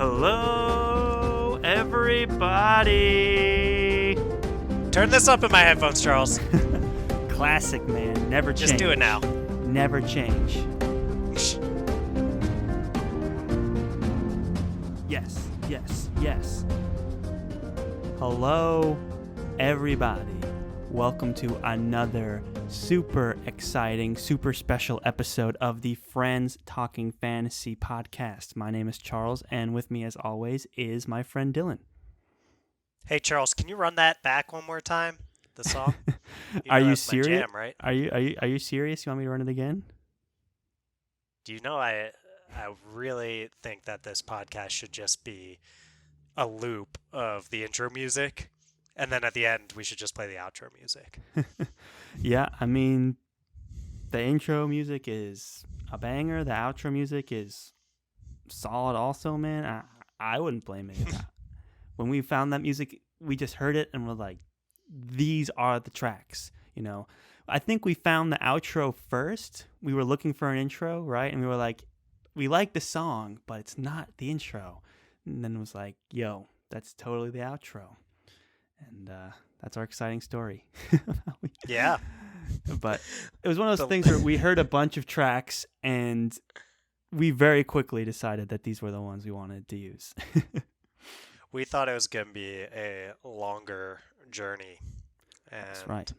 Hello, everybody. Turn this up in my headphones, Charles. Classic, man. Never change. Just do it now. Never change. Yes, yes, yes. Hello, everybody. Welcome to another super exciting, super special episode of the Friends Talking Fantasy podcast. My name is Charles, and with me, as always, is my friend Dylan. Hey, Charles, can you run that back one more time? The song. Are you serious? Jam, right? Are you serious? You want me to run it again? Do you know I really think that this podcast should just be a loop of the intro music, and then at the end we should just play the outro music. Yeah, I mean, the intro music is a banger. The outro music is solid also, man. I wouldn't blame it. When we found that music, we just heard it and we're like, these are the tracks, you know. I think we found the outro first. We were looking for an intro, right? And we were like, we like the song, but it's not the intro. And then it was like, yo, that's totally the outro. And that's our exciting story. Yeah. But it was one of those things where we heard a bunch of tracks and we very quickly decided that these were the ones we wanted to use. We thought it was going to be a longer journey. And that's right.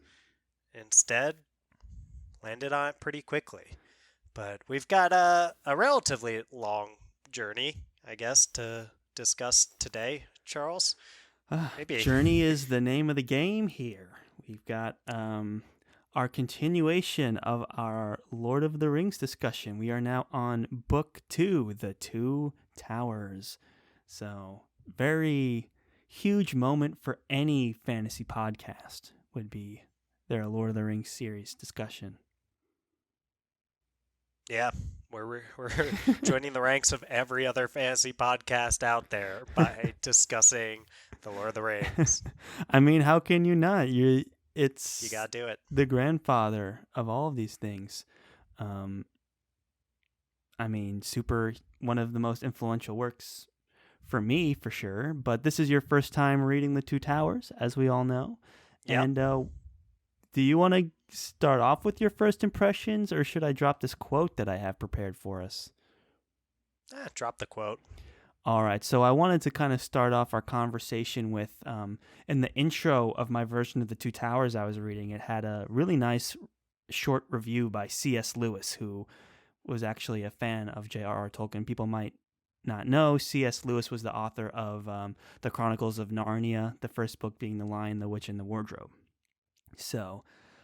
Instead, landed on it pretty quickly. But we've got a relatively long journey, I guess, to discuss today, Charles. Maybe. Journey is the name of the game here. We've got our continuation of our Lord of the Rings discussion. We are now on Book 2, The Two Towers. So, very huge moment for any fantasy podcast would be their Lord of the Rings series discussion. Yeah, we're joining the ranks of every other fantasy podcast out there by discussing the Lord of the Rings. I mean, how can you not? You gotta do it. The grandfather of all of these things. I mean, one of the most influential works for me, for sure. But this is your first time reading The Two Towers, as we all know. Yep. And do you want to start off with your first impressions, or should I drop this quote that I have prepared for us? Drop the quote. All right, so I wanted to kind of start off our conversation with, in the intro of my version of The Two Towers I was reading, it had a really nice short review by C.S. Lewis, who was actually a fan of J.R.R. Tolkien. People might not know, C.S. Lewis was the author of the Chronicles of Narnia, the first book being The Lion, the Witch, and the Wardrobe. So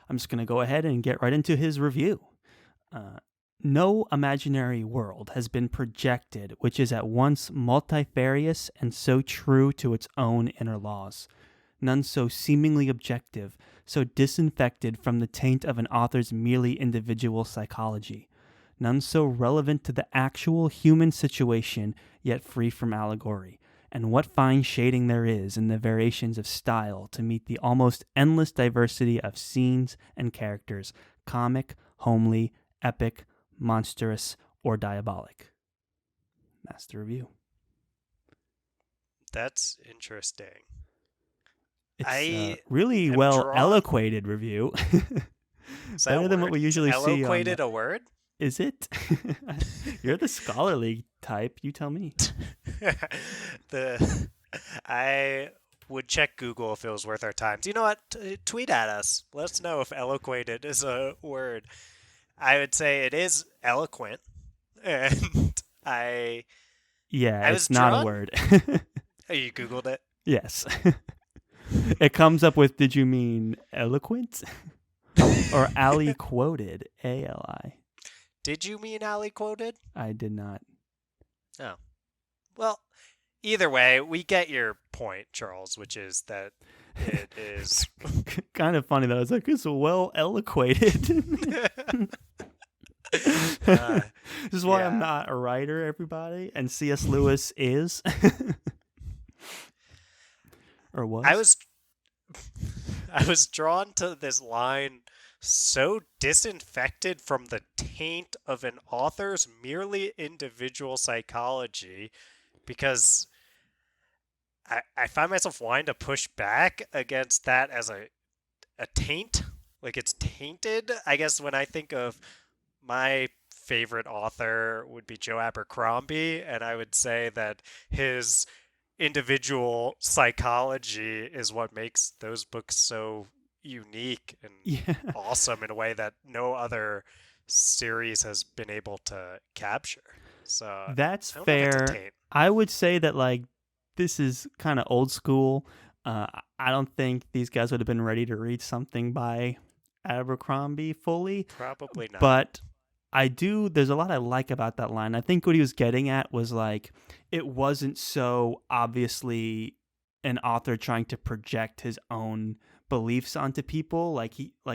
I'm just going to go ahead and get right into his review. No imaginary world has been projected which is at once multifarious and so true to its own inner laws. None so seemingly objective, so disinfected from the taint of an author's merely individual psychology. None so relevant to the actual human situation, yet free from allegory. And what fine shading there is in the variations of style to meet the almost endless diversity of scenes and characters, comic, homely, epic, monstrous, or diabolic. That's the review. That's interesting. It's a really well eloquated review. Better than what we usually see. Eloquated a word? Is it? You're the scholarly type. You tell me. I would check Google if it was worth our time. Do you know what? Tweet at us. Let us know if eloquated is a word. I would say it is eloquent, and it's not a word. Oh, you Googled it? Yes. It comes up with, did you mean eloquent? Or Ali quoted, A-L-I. Did you mean Ali quoted? I did not. Oh. Well, either way, we get your point, Charles, which is that it is kind of funny, though. It's like, it's well eloquated. This is why I'm not a writer, everybody, and C.S. Lewis is. Or was? I was drawn to this line, so disinfected from the taint of an author's merely individual psychology, because I find myself wanting to push back against that as a taint. Like it's tainted. I guess when I think of my favorite author would be Joe Abercrombie, and I would say that his individual psychology is what makes those books so unique and Yeah. awesome in a way that no other series has been able to capture. So I That's don't know if it's a fair. taint. I would say that like this is kind of old school. I don't think these guys would have been ready to read something by Abercrombie fully, Probably not. but I do. There's a lot I like about that line. I think what he was getting at was like it wasn't so obviously an author trying to project his own beliefs onto people. Like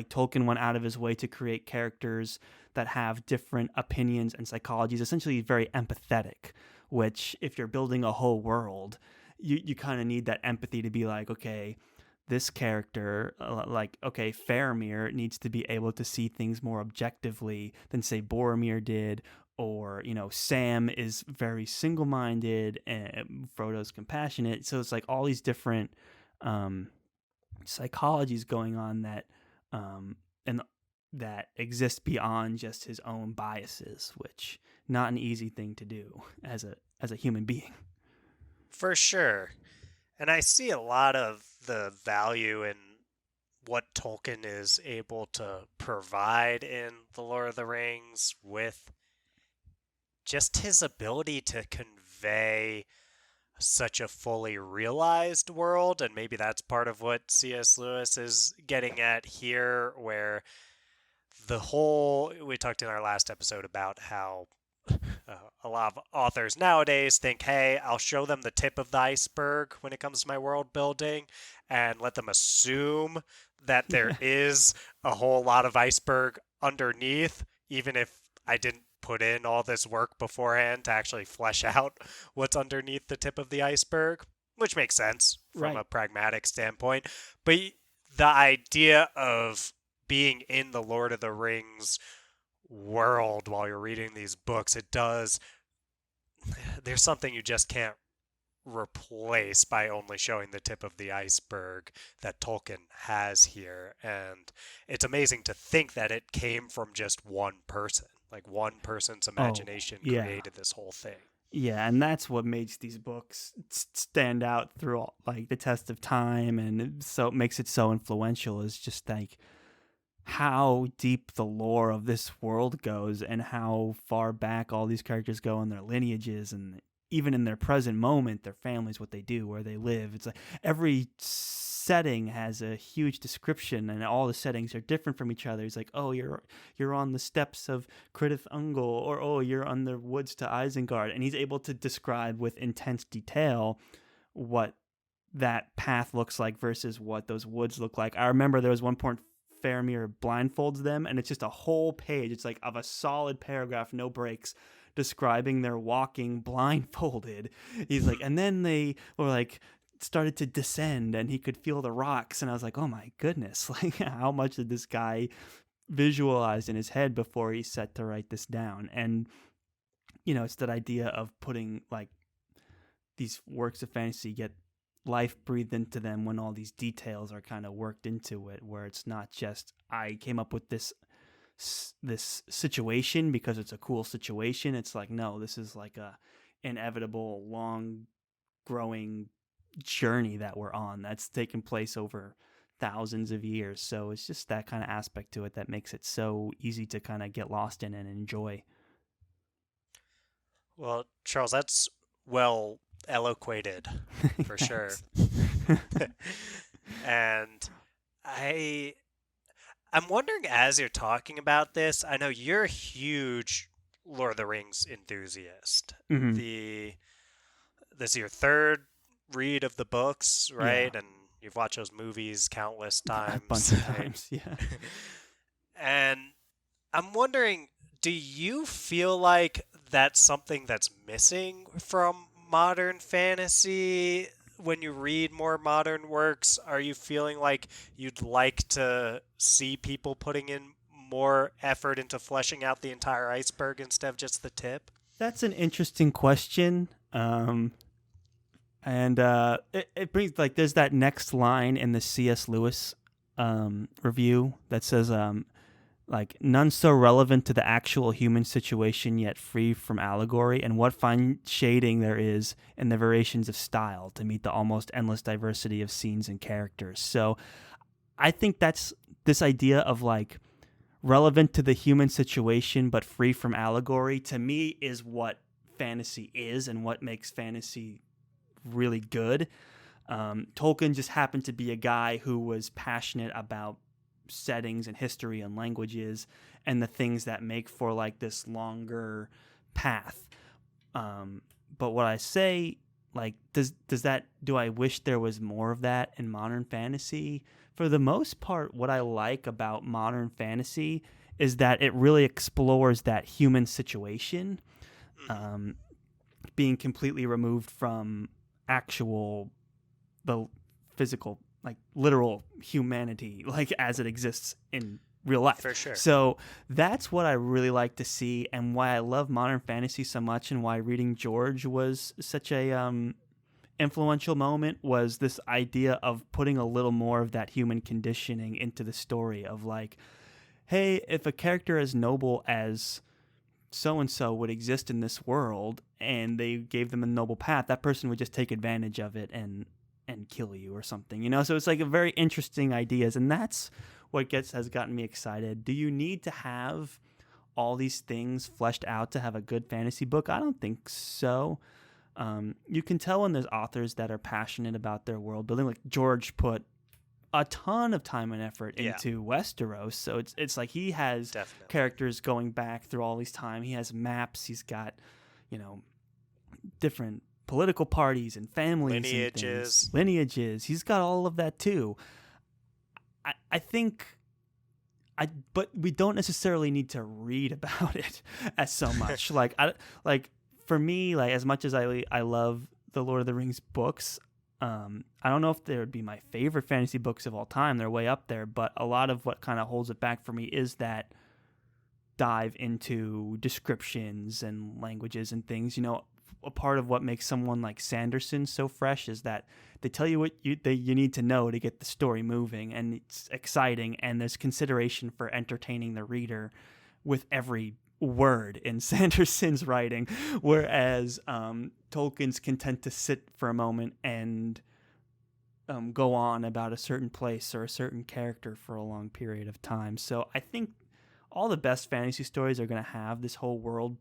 Tolkien went out of his way to create characters that have different opinions and psychologies. Essentially, very empathetic. Which, if you're building a whole world, you kind of need that empathy to be like, okay, this character, like, okay, Faramir needs to be able to see things more objectively than, say, Boromir did, or, Sam is very single minded and Frodo's compassionate. So it's like all these different um, psychologies going on and that exist beyond just his own biases, which not an easy thing to do as a human being. For sure. And I see a lot of the value in what Tolkien is able to provide in The Lord of the Rings with just his ability to convey such a fully realized world. And maybe that's part of what C.S. Lewis is getting at here, where we talked in our last episode about how a lot of authors nowadays think, hey, I'll show them the tip of the iceberg when it comes to my world building and let them assume that there Yeah. is a whole lot of iceberg underneath, even if I didn't put in all this work beforehand to actually flesh out what's underneath the tip of the iceberg, which makes sense from Right. a pragmatic standpoint. But the idea of being in the Lord of the Rings world while you're reading these books, there's something you just can't replace by only showing the tip of the iceberg that Tolkien has here. And it's amazing to think that it came from just one person. Like one person's Oh, imagination yeah. created this whole thing. Yeah, and that's what makes these books stand out through like the test of time, and so it makes it so influential. Is just like how deep the lore of this world goes, and how far back all these characters go in their lineages, and even in their present moment, their families, what they do, where they live. It's like every setting has a huge description, and all the settings are different from each other. It's like, oh, you're on the steppes of Credith Ungle, or oh, you're on the woods to Isengard, and he's able to describe with intense detail what that path looks like versus what those woods look like. I remember there was one point Faramir blindfolds them, and it's just a whole page. It's like of a solid paragraph, no breaks, describing their walking blindfolded. He's like, and then they were like started to descend, and he could feel the rocks, and I was like, oh my goodness, like how much did this guy visualize in his head before he set to write this down? And it's that idea of putting like these works of fantasy get life breathed into them when all these details are kind of worked into it, where it's not just I came up with this situation because it's a cool situation. It's like, no, this is like a inevitable long growing journey that we're on that's taken place over thousands of years. So it's just that kind of aspect to it that makes it so easy to kind of get lost in and enjoy. Well, Charles, that's well eloquated for sure. Thanks. And I I'm wondering, as you're talking about this, I know you're a huge Lord of the Rings enthusiast. Hmm. The This is your third read of the books, Yeah, right? And you've watched those movies countless a bunch times, of right? times. Yeah. And I'm wondering, do you feel like that's something that's missing from modern fantasy? When you read more modern works, are you feeling like you'd like to see people putting in more effort into fleshing out the entire iceberg instead of just the tip? That's an interesting question. And it brings like there's that next line in the C.S. Lewis review that says like none so relevant to the actual human situation yet free from allegory, and what fine shading there is in the variations of style to meet the almost endless diversity of scenes and characters. So I think that's this idea of like relevant to the human situation but free from allegory, to me is what fantasy is and what makes fantasy really good. Tolkien just happened to be a guy who was passionate about settings and history and languages and the things that make for like this longer path. But what I say, like, do I wish there was more of that in modern fantasy? For the most part, what I like about modern fantasy is that it really explores that human situation, being completely removed from the physical, like literal humanity, like as it exists in real life. For sure. So that's what I really like to see, and why I love modern fantasy so much, and why reading George was such a influential moment, was this idea of putting a little more of that human conditioning into the story of like, hey, if a character as noble as so-and-so would exist in this world and they gave them a noble path, that person would just take advantage of it and kill you or something, you know? So it's like a very interesting ideas, and that's what has gotten me excited. Do you need to have all these things fleshed out to have a good fantasy book? I don't think so. You can tell when there's authors that are passionate about their world building. Like George put a ton of time and effort into Westeros, so it's like he has characters going back through all these time. He has maps. He's got, you know, different political parties and families, lineages. He's got all of that too. I think, but we don't necessarily need to read about it as so much. For me, like as much as I love the Lord of the Rings books, I don't know if they would be my favorite fantasy books of all time. They're way up there, but a lot of what kind of holds it back for me is that dive into descriptions and languages and things. You know, a part of what makes someone like Sanderson so fresh is that they tell you what you need to know to get the story moving, and it's exciting, and there's consideration for entertaining the reader with every word in Sanderson's writing, whereas Tolkien's content to sit for a moment and go on about a certain place or a certain character for a long period of time. So I think all the best fantasy stories are going to have this whole world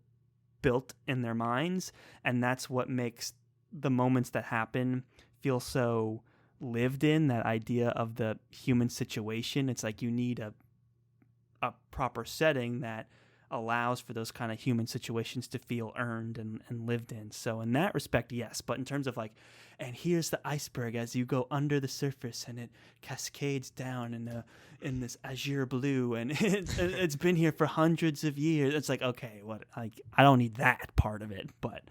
built in their minds, and that's what makes the moments that happen feel so lived in, that idea of the human situation. It's like you need a proper setting that allows for those kind of human situations to feel earned and lived in. So in that respect, yes. But in terms of like, and here's the iceberg as you go under the surface and it cascades down in this azure blue, and it's been here for hundreds of years. It's like, okay, what? Like, I don't need that part of it, but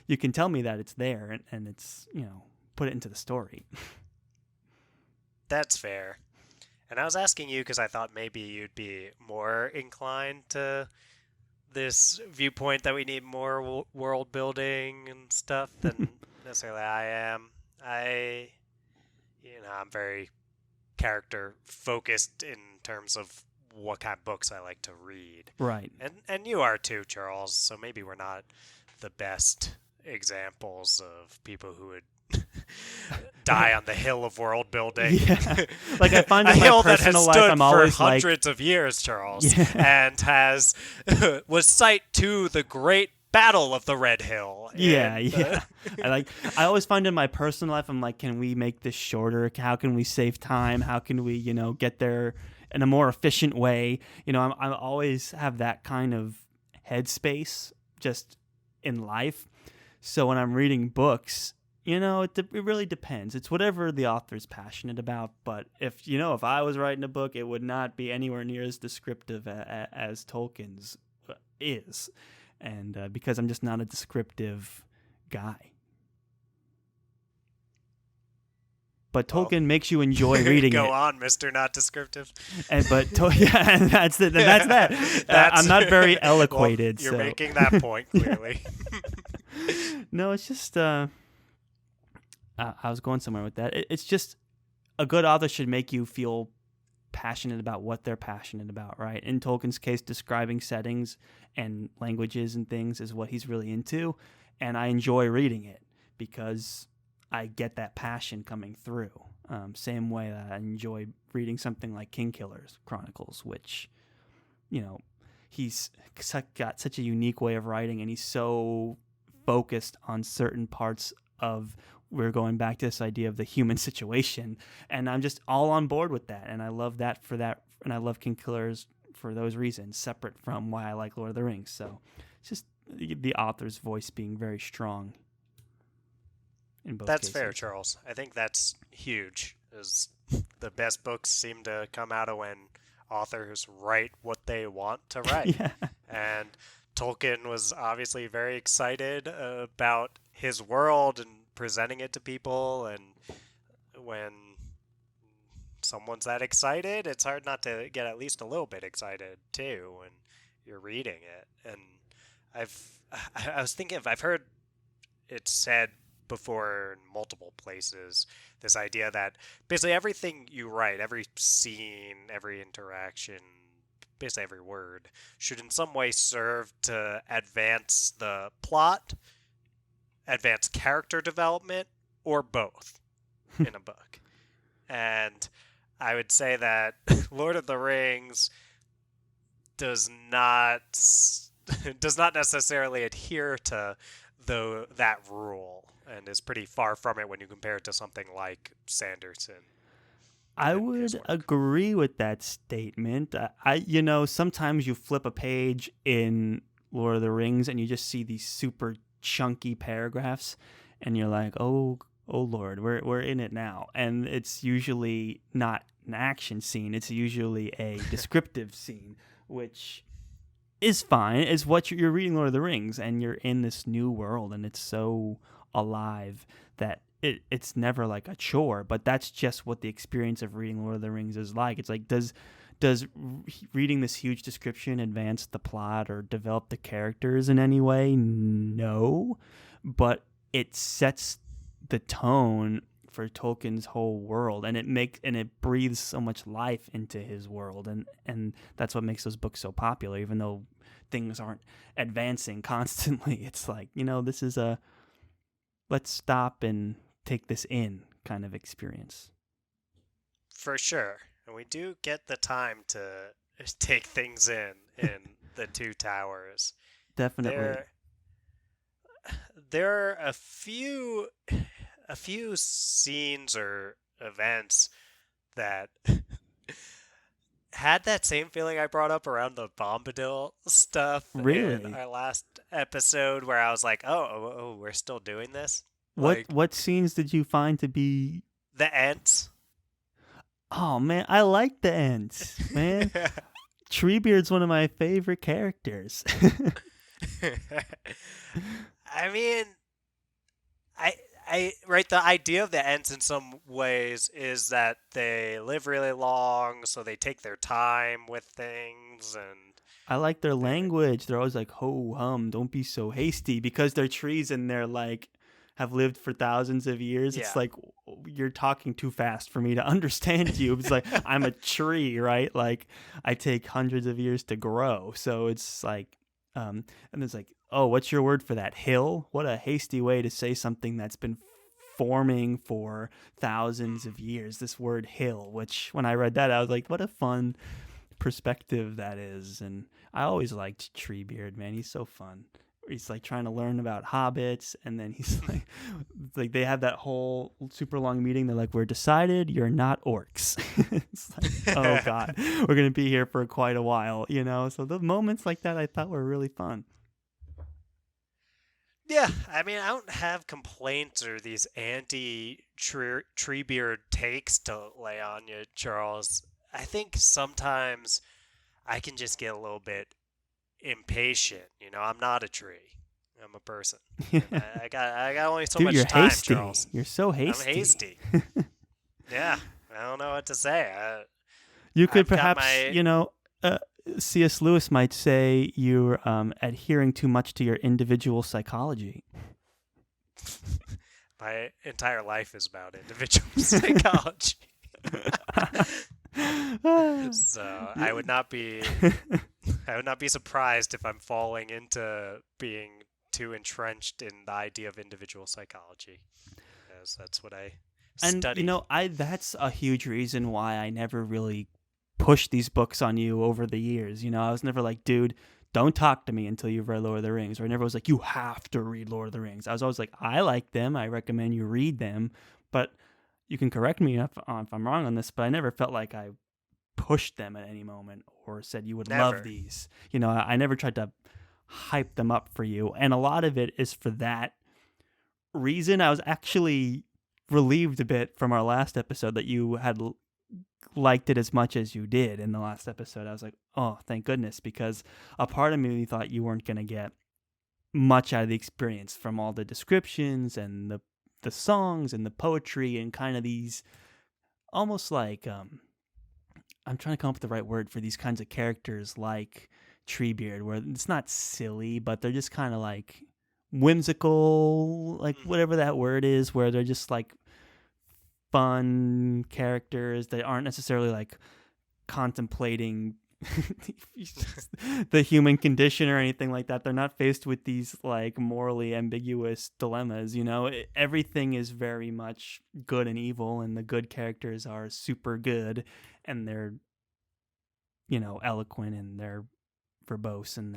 you can tell me that it's there, and it's, you know, put it into the story. That's fair. And I was asking you because I thought maybe you'd be more inclined to this viewpoint that we need more world building and stuff than necessarily I am. I'm very character focused in terms of what kind of books I like to read. Right. And you are too, Charles. So maybe we're not the best examples of people who would die on the hill of world building. Yeah. Like I find in my personal life, I'm always for hundreds of years, Charles, and was site to the great Battle of the Red Hill. Yeah. I always find in my personal life, I'm like, can we make this shorter? How can we save time? How can we, get there in a more efficient way? I always have that kind of headspace just in life. So when I'm reading books, it really depends. It's whatever the author's passionate about. But if I was writing a book, it would not be anywhere near as descriptive as Tolkien's is. And because I'm just not a descriptive guy. But Tolkien makes you enjoy reading Go it. on, Mr. Not Descriptive. And that's that. I'm not very eloquated. Well, you're making that point, clearly. No, it's just I was going somewhere with that. It's just a good author should make you feel passionate about what they're passionate about, right? In Tolkien's case, describing settings and languages and things is what he's really into, and I enjoy reading it because I get that passion coming through. Same way that I enjoy reading something like Kingkiller's Chronicles, which, you know, he's got such a unique way of writing, and he's so focused on certain parts of, we're going back to this idea of the human situation, and I'm just all on board with that, and I love that for that, and I love Kingkillers for those reasons, separate from why I like Lord of the Rings. So it's just the author's voice being very strong in both That's cases. fair, Charles. I think that's huge. Is the best books seem to come out of when authors write what they want to write. Yeah. And Tolkien was obviously very excited about his world and presenting it to people. And when someone's that excited, it's hard not to get at least a little bit excited too when you're reading it. And I was thinking, I've heard it said before in multiple places, this idea that basically everything you write, every scene, every interaction, basically every word, should in some way serve to advance the plot, advance character development, or both in a book. And I would say that Lord of the Rings does not necessarily adhere to that rule, and is pretty far from it when you compare it to something like Sanderson. I would agree with that statement. Sometimes you flip a page in Lord of the Rings and you just see these super chunky paragraphs, and you're like, oh Lord, we're in it now. And it's usually not an action scene; it's usually a descriptive scene, which is fine. It's what you're reading Lord of the Rings, and you're in this new world, and it's so alive that it's never like a chore. But that's just what the experience of reading Lord of the Rings is like. It's like, does reading this huge description advance the plot or develop the characters in any way? No, but it sets the tone for Tolkien's whole world, and it breathes so much life into his world, and that's what makes those books so popular. Even though things aren't advancing constantly, it's like, this is a let's stop and take this in kind of experience. For sure, and we do get the time to take things in the Two Towers. Definitely. There are a few scenes or events that had that same feeling I brought up around the Bombadil stuff Really? in our last episode, where I was like, oh, we're still doing this? What scenes did you find to be... The Ents. Oh, man, I like the Ents, man. Treebeard's one of my favorite characters. I mean, the idea of the Ents in some ways is that they live really long, so they take their time with things, and I like their language. They're always like, ho hum, don't be so hasty, because they're trees and they're like have lived for thousands of years. Yeah. It's like, you're talking too fast for me to understand you. It's like, I'm a tree, right? Like, I take hundreds of years to grow. So it's like, and it's like, oh, what's your word for that? Hill? What a hasty way to say something that's been forming for thousands of years. This word hill, which when I read that, I was like, what a fun perspective that is. And I always liked Treebeard, man. He's so fun. He's like trying to learn about hobbits, and then he's like they have that whole super long meeting. They're like, we're decided you're not orcs. It's like, oh god, we're gonna be here for quite a while, So the moments like that I thought were really fun. Yeah, I mean, I don't have complaints or these anti-Treebeard takes to lay on you, Charles. I think sometimes I can just get a little bit impatient. I'm not a tree. I'm a person. I got only so much you're time, hasty. Charles. You're so hasty. I'm hasty. Yeah, I don't know what to say. You could perhaps, C.S. Lewis might say you're adhering too much to your individual psychology. My entire life is about individual psychology. So I would not be surprised if I'm falling into being too entrenched in the idea of individual psychology, as that's what I And study. I that's a huge reason why I never really pushed these books on you over the years. I was never like, dude, don't talk to me until you've read Lord of the Rings. Or I never was like, you have to read Lord of the Rings. I was always like, I like them. I recommend you read them. But you can correct me if I'm wrong on this, but I never felt like I pushed them at any moment or said you would love Never. these. I never tried to hype them up for you. And a lot of it is for that reason. I was actually relieved a bit from our last episode that you had liked it as much as you did in the last episode. I was like, oh, thank goodness, because a part of me thought you weren't going to get much out of the experience from all the descriptions and the songs and the poetry and kind of these almost like I'm trying to come up with the right word for these kinds of characters like Treebeard, where it's not silly, but they're just kind of like whimsical, like Hmm. whatever that word is, where they're just like fun characters. They aren't necessarily like contemplating the human condition or anything like that. They're not faced with these like morally ambiguous dilemmas. Everything is very much good and evil, and the good characters are super good, and they're eloquent, and they're verbose, and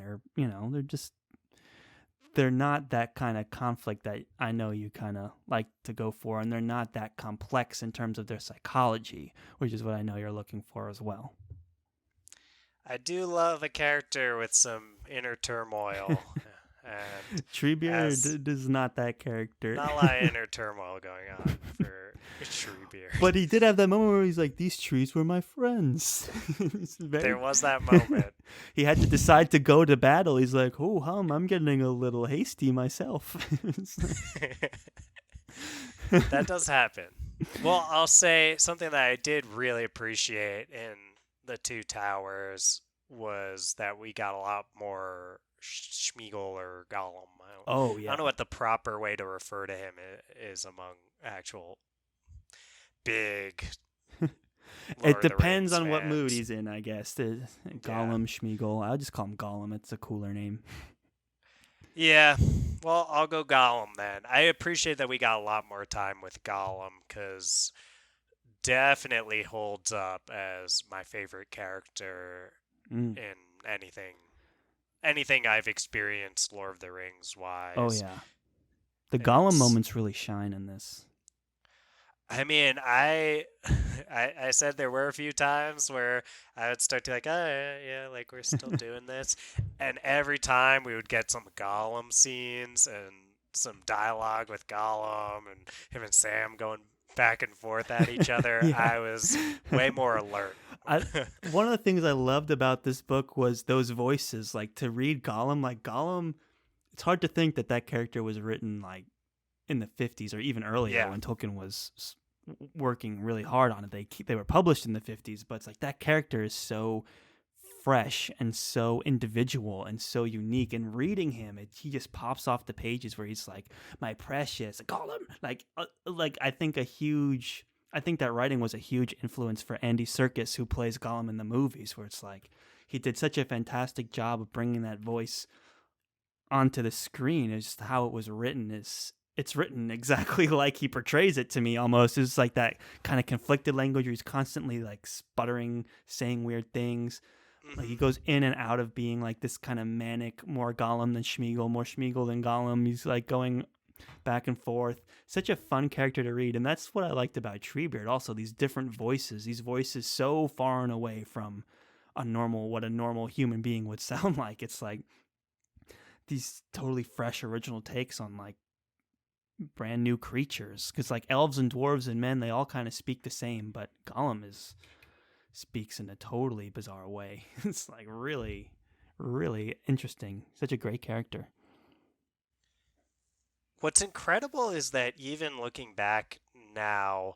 they're not that kind of conflict that I know you kind of like to go for, and they're not that complex in terms of their psychology, which is what I know you're looking for as well. I do love a character with some inner turmoil, and as Treebeard is not that character. not a lot of inner turmoil going on for Treebeard. But he did have that moment where he's like, "These trees were my friends." It's There very. was that moment. He had to decide to go to battle. He's like, "Oh, I'm getting a little hasty myself." That does happen. Well, I'll say something that I did really appreciate in the Two Towers was that we got a lot more Schmiegel or Gollum. Oh I don't know yeah. what the proper way to refer to him is among actual big It Lord of the depends Rings on what mood fans. he's in, I guess. Yeah. Gollum, Schmiegel. I'll just call him Gollum. It's a cooler name. Yeah. Well, I'll go Gollum then. I appreciate that we got a lot more time with Gollum because definitely holds up as my favorite character Mm. in anything I've experienced Lord of the Rings Oh wise. yeah. The Gollum It's moments really shine in this. I mean, I said there were a few times where I would start to like, oh yeah, like we're still doing this, and every time we would get some Gollum scenes and some dialogue with Gollum and him and Sam going back and forth at each other. Yeah. I was way more alert. I One of the things I loved about this book was those voices. Like to read Gollum, like Gollum, it's hard to think that that character was written like in the 50s or even earlier Yeah. when Tolkien was working really hard on it. They were published in the 50s, but it's like that character is so fresh and so individual and so unique. And reading him, he just pops off the pages where he's like, "My precious Gollum." Like I think that writing was a huge influence for Andy Serkis, who plays Gollum in the movies, where it's like he did such a fantastic job of bringing that voice onto the screen. It's just how it was written is it's written exactly like he portrays it to me almost. It's like that kind of conflicted language where he's constantly like sputtering, saying weird things. Like he Hmm. goes in and out of being like this kind of manic, more Gollum than Schmiegel, more Schmiegel than Gollum. He's like going back and forth. Such a fun character to read. And that's what I liked about Treebeard. Also, these different voices, these voices so far and away from what a normal human being would sound like. It's like these totally fresh original takes on like brand new creatures, because like elves and dwarves and men, they all kind of speak the same, but Gollum is speaks in a totally bizarre way. It's like really interesting. Such a great character. What's incredible is that even looking back now,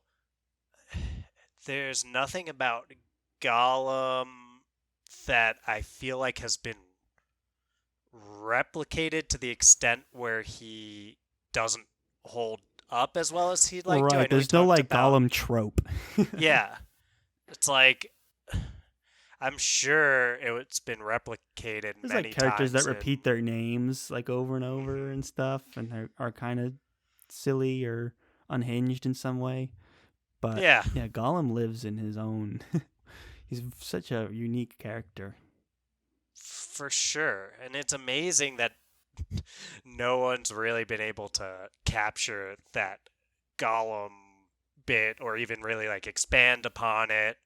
there's nothing about Gollum that I feel like has been replicated to the extent where he doesn't hold up as well as he'd like to. I Right. know he There's no talked like about, Gollum trope. yeah, it's like I'm sure it's been replicated There's like many characters that times repeat in. their names like over and over Mhm. and stuff, and they are kind of silly or unhinged in some way. But Yeah, yeah, Gollum lives in his own. He's such a unique character. for sure. And it's amazing that no one's really been able to capture that Gollum bit or even really like expand upon it,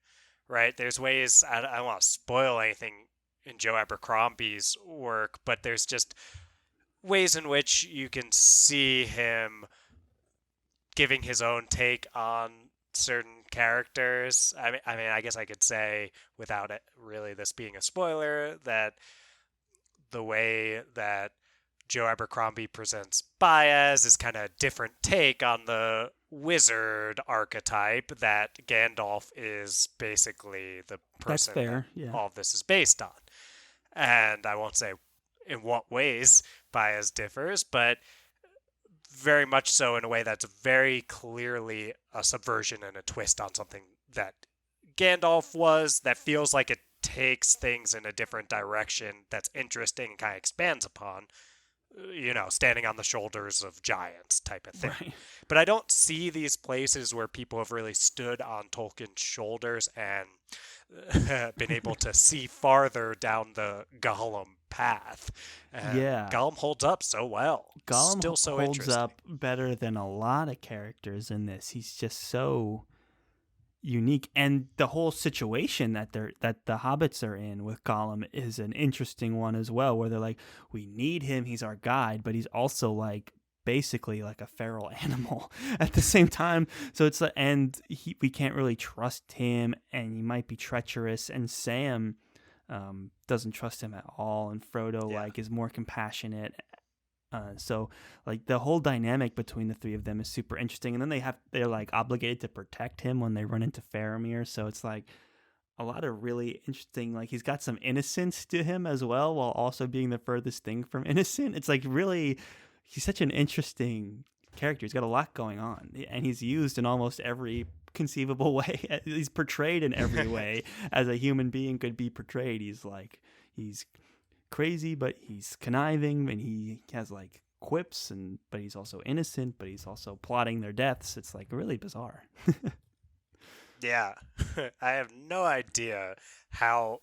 right? There's ways, I don't want to spoil anything in Joe Abercrombie's work, but there's just ways in which you can see him giving his own take on certain characters. I guess I could say without it really this being a spoiler that the way that Joe Abercrombie presents Baez is kind of a different take on the wizard archetype that Gandalf is basically the That's person that fair. Yeah. all of this is based on. And I won't say in what ways Baez differs, but very much so in a way that's very clearly a subversion and a twist on something that Gandalf was, that feels like it takes things in a different direction that's interesting and kind of expands upon, standing on the shoulders of giants type of thing. Right. But I don't see these places where people have really stood on Tolkien's shoulders and been able to see farther down the Gollum path. And Yeah. Gollum holds up so well. Gollum Still so holds interesting. up better than a lot of characters in this. He's just so unique, and the whole situation that the hobbits are in with Gollum is an interesting one as well, where they're like, we need him, he's our guide, but he's also like basically like a feral animal at the same time. So it's like, and we can't really trust him, and he might be treacherous, and Sam doesn't trust him at all, and Frodo Yeah. like is more compassionate. So like the whole dynamic between the three of them is super interesting, and then they're like obligated to protect him when they run into Faramir. So it's like a lot of really interesting. Like he's got some innocence to him as well, while also being the furthest thing from innocent. It's like really, he's such an interesting character. He's got a lot going on, and he's used in almost every conceivable way. He's portrayed in every way as a human being could be portrayed. He's crazy, but he's conniving, and he has like quips, and but he's also innocent, but he's also plotting their deaths. It's like really bizarre. Yeah. I have no idea how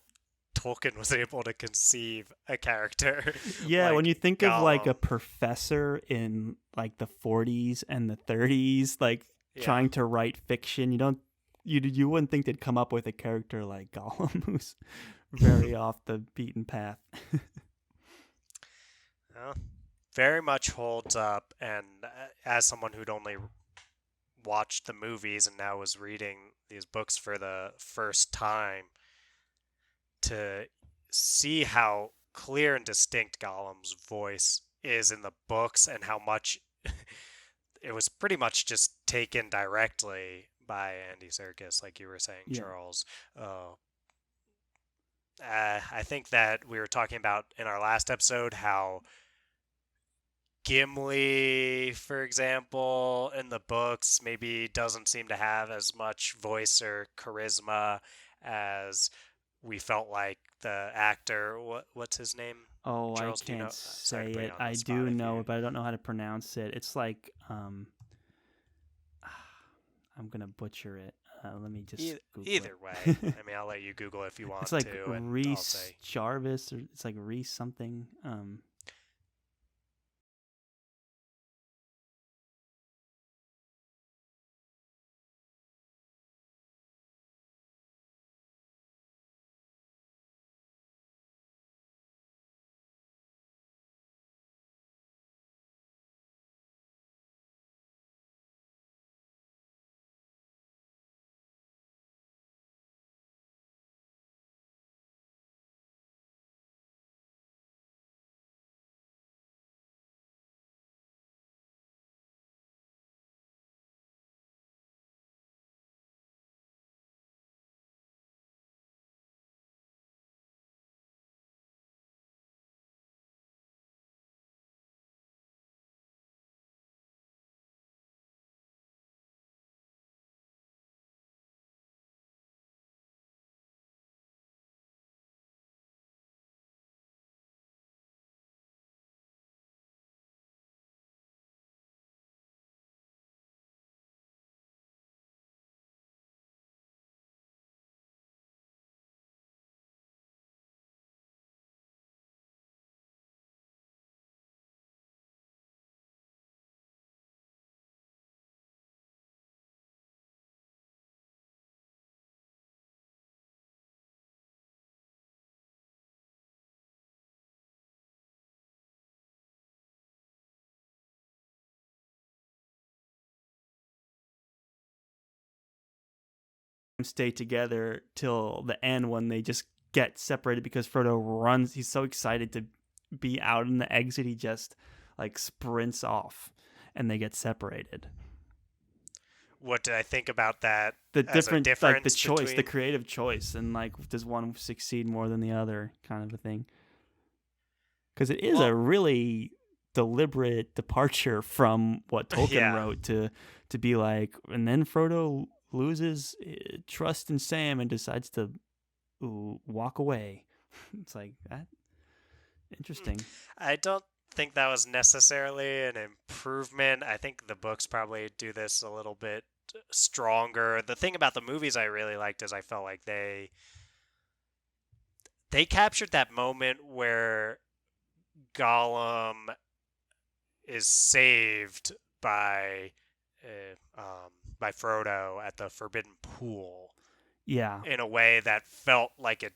Tolkien was able to conceive a character Yeah, when like you think of like a Gollum. professor in like the 40s and the 30s, like Yeah. trying to write fiction, you wouldn't think they'd come up with a character like Gollum who's very off the beaten path. Well, very much holds up. And as someone who'd only watched the movies and now was reading these books for the first time, to see how clear and distinct Gollum's voice is in the books and how much it was pretty much just taken directly by Andy Serkis, like you were saying, Yeah. Charles. I think that we were talking about in our last episode how Gimli, for example, in the books maybe doesn't seem to have as much voice or charisma as we felt like the actor. What's his name? Oh, I Charles, do you can't know? Sorry to say put you it. on the I spot do if know you. it, but I don't know how to pronounce it. It's like I'm gonna butcher it. Let me just Google Either way, it. I mean, I'll let you Google if you It's want like to, and I'll Reese say Jarvis, or it's like Reese something. stay together till the end when they just get separated because Frodo runs. He's so excited to be out in the exit, he just like sprints off, and they get separated. What did I think about that The as a different, like the difference choice, the between? creative choice, and like does one succeed more than the other, kind of a thing. Because it is a Well, really deliberate departure from what Tolkien yeah. wrote to be like, and then Frodo loses trust in Sam and decides to walk away. It's like that interesting. I don't think that was necessarily an improvement. I think the books probably do this a little bit stronger. The thing about the movies I really liked is I felt like they captured that moment where Gollum is saved uh, um, by Frodo at the Forbidden Pool Yeah, in a way that felt like it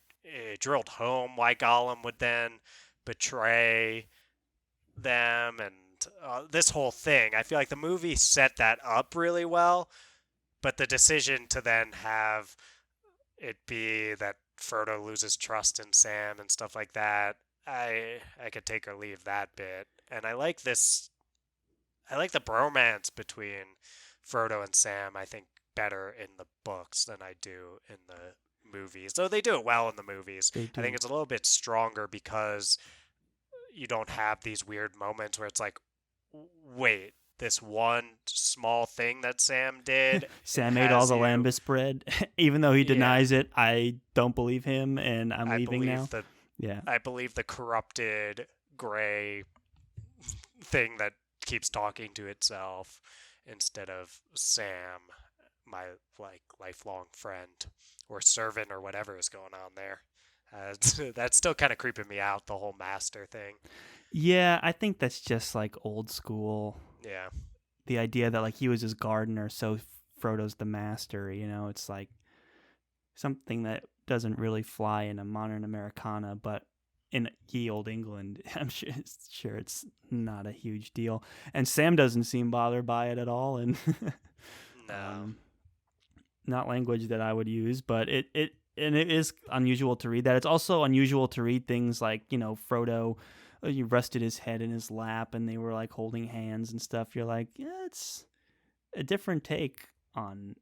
drilled home why Gollum would then betray them and this whole thing. I feel like the movie set that up really well, but the decision to then have it be that Frodo loses trust in Sam and stuff like that, I could take or leave that bit. And I like this. I like the bromance between Frodo and Sam. I think better in the books than I do in the movies. Though they do it well in the movies. they I think do. it's a little bit stronger because you don't have these weird moments where it's like, wait, this one small thing that Sam did Sam ate all has the you. lambus bread, even though he Yeah, denies it. I don't believe him, and I'm I leaving believe now. the Yeah, I believe the corrupted gray thing that keeps talking to itself instead of Sam, my like lifelong friend or servant or whatever is going on there. That's still kind of creeping me out, the whole master thing. yeah. I think that's just like old school. Yeah. The idea that like he was his gardener, so Frodo's the master. It's like something that doesn't really fly in a modern Americana, but in ye old England, I'm sure it's not a huge deal. And Sam doesn't seem bothered by it at all, and No. um, not language that I would use, but it is unusual to read that. It's also unusual to read things like Frodo. He rested his head in his lap, and they were like holding hands and stuff. You're like, yeah, it's a different take on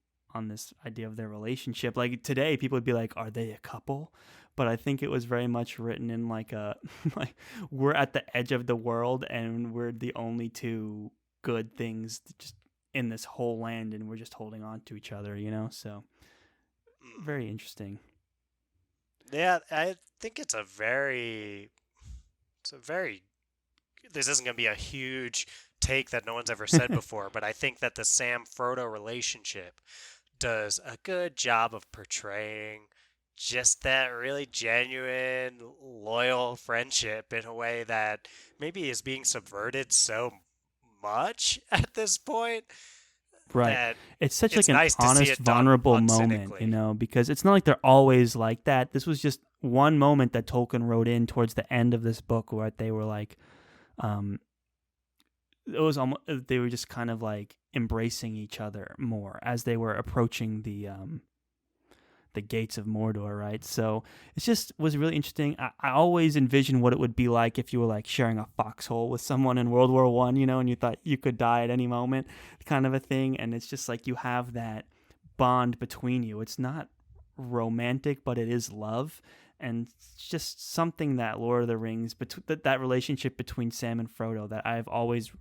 this idea of their relationship. Like today, people would be like, "Are they a couple?" But I think it was very much written in like a like we're at the edge of the world and we're the only two good things just in this whole land, and we're just holding on to each other. So Mm. very interesting. Yeah, I think it's a very this isn't going to be a huge take that no one's ever said before, but I think that the Sam Frodo relationship does a good job of portraying just that really genuine, loyal friendship in a way that maybe is being subverted so much at this point Right. that It's such like it's an nice to see honest, it done vulnerable moment, uncynically. because it's not like they're always like that. This was just one moment that Tolkien wrote in towards the end of this book where they were like, um, it was almost they were just kind of like embracing each other more as they were approaching the gates of Mordor, right? So it just was really interesting. I always envisioned what it would be like if you were like sharing a foxhole with someone in World War One, and you thought you could die at any moment, kind of a thing. And it's just like you have that bond between you. It's not romantic, but it is love. And it's just something that Lord of the Rings, that relationship between Sam and Frodo, that I've always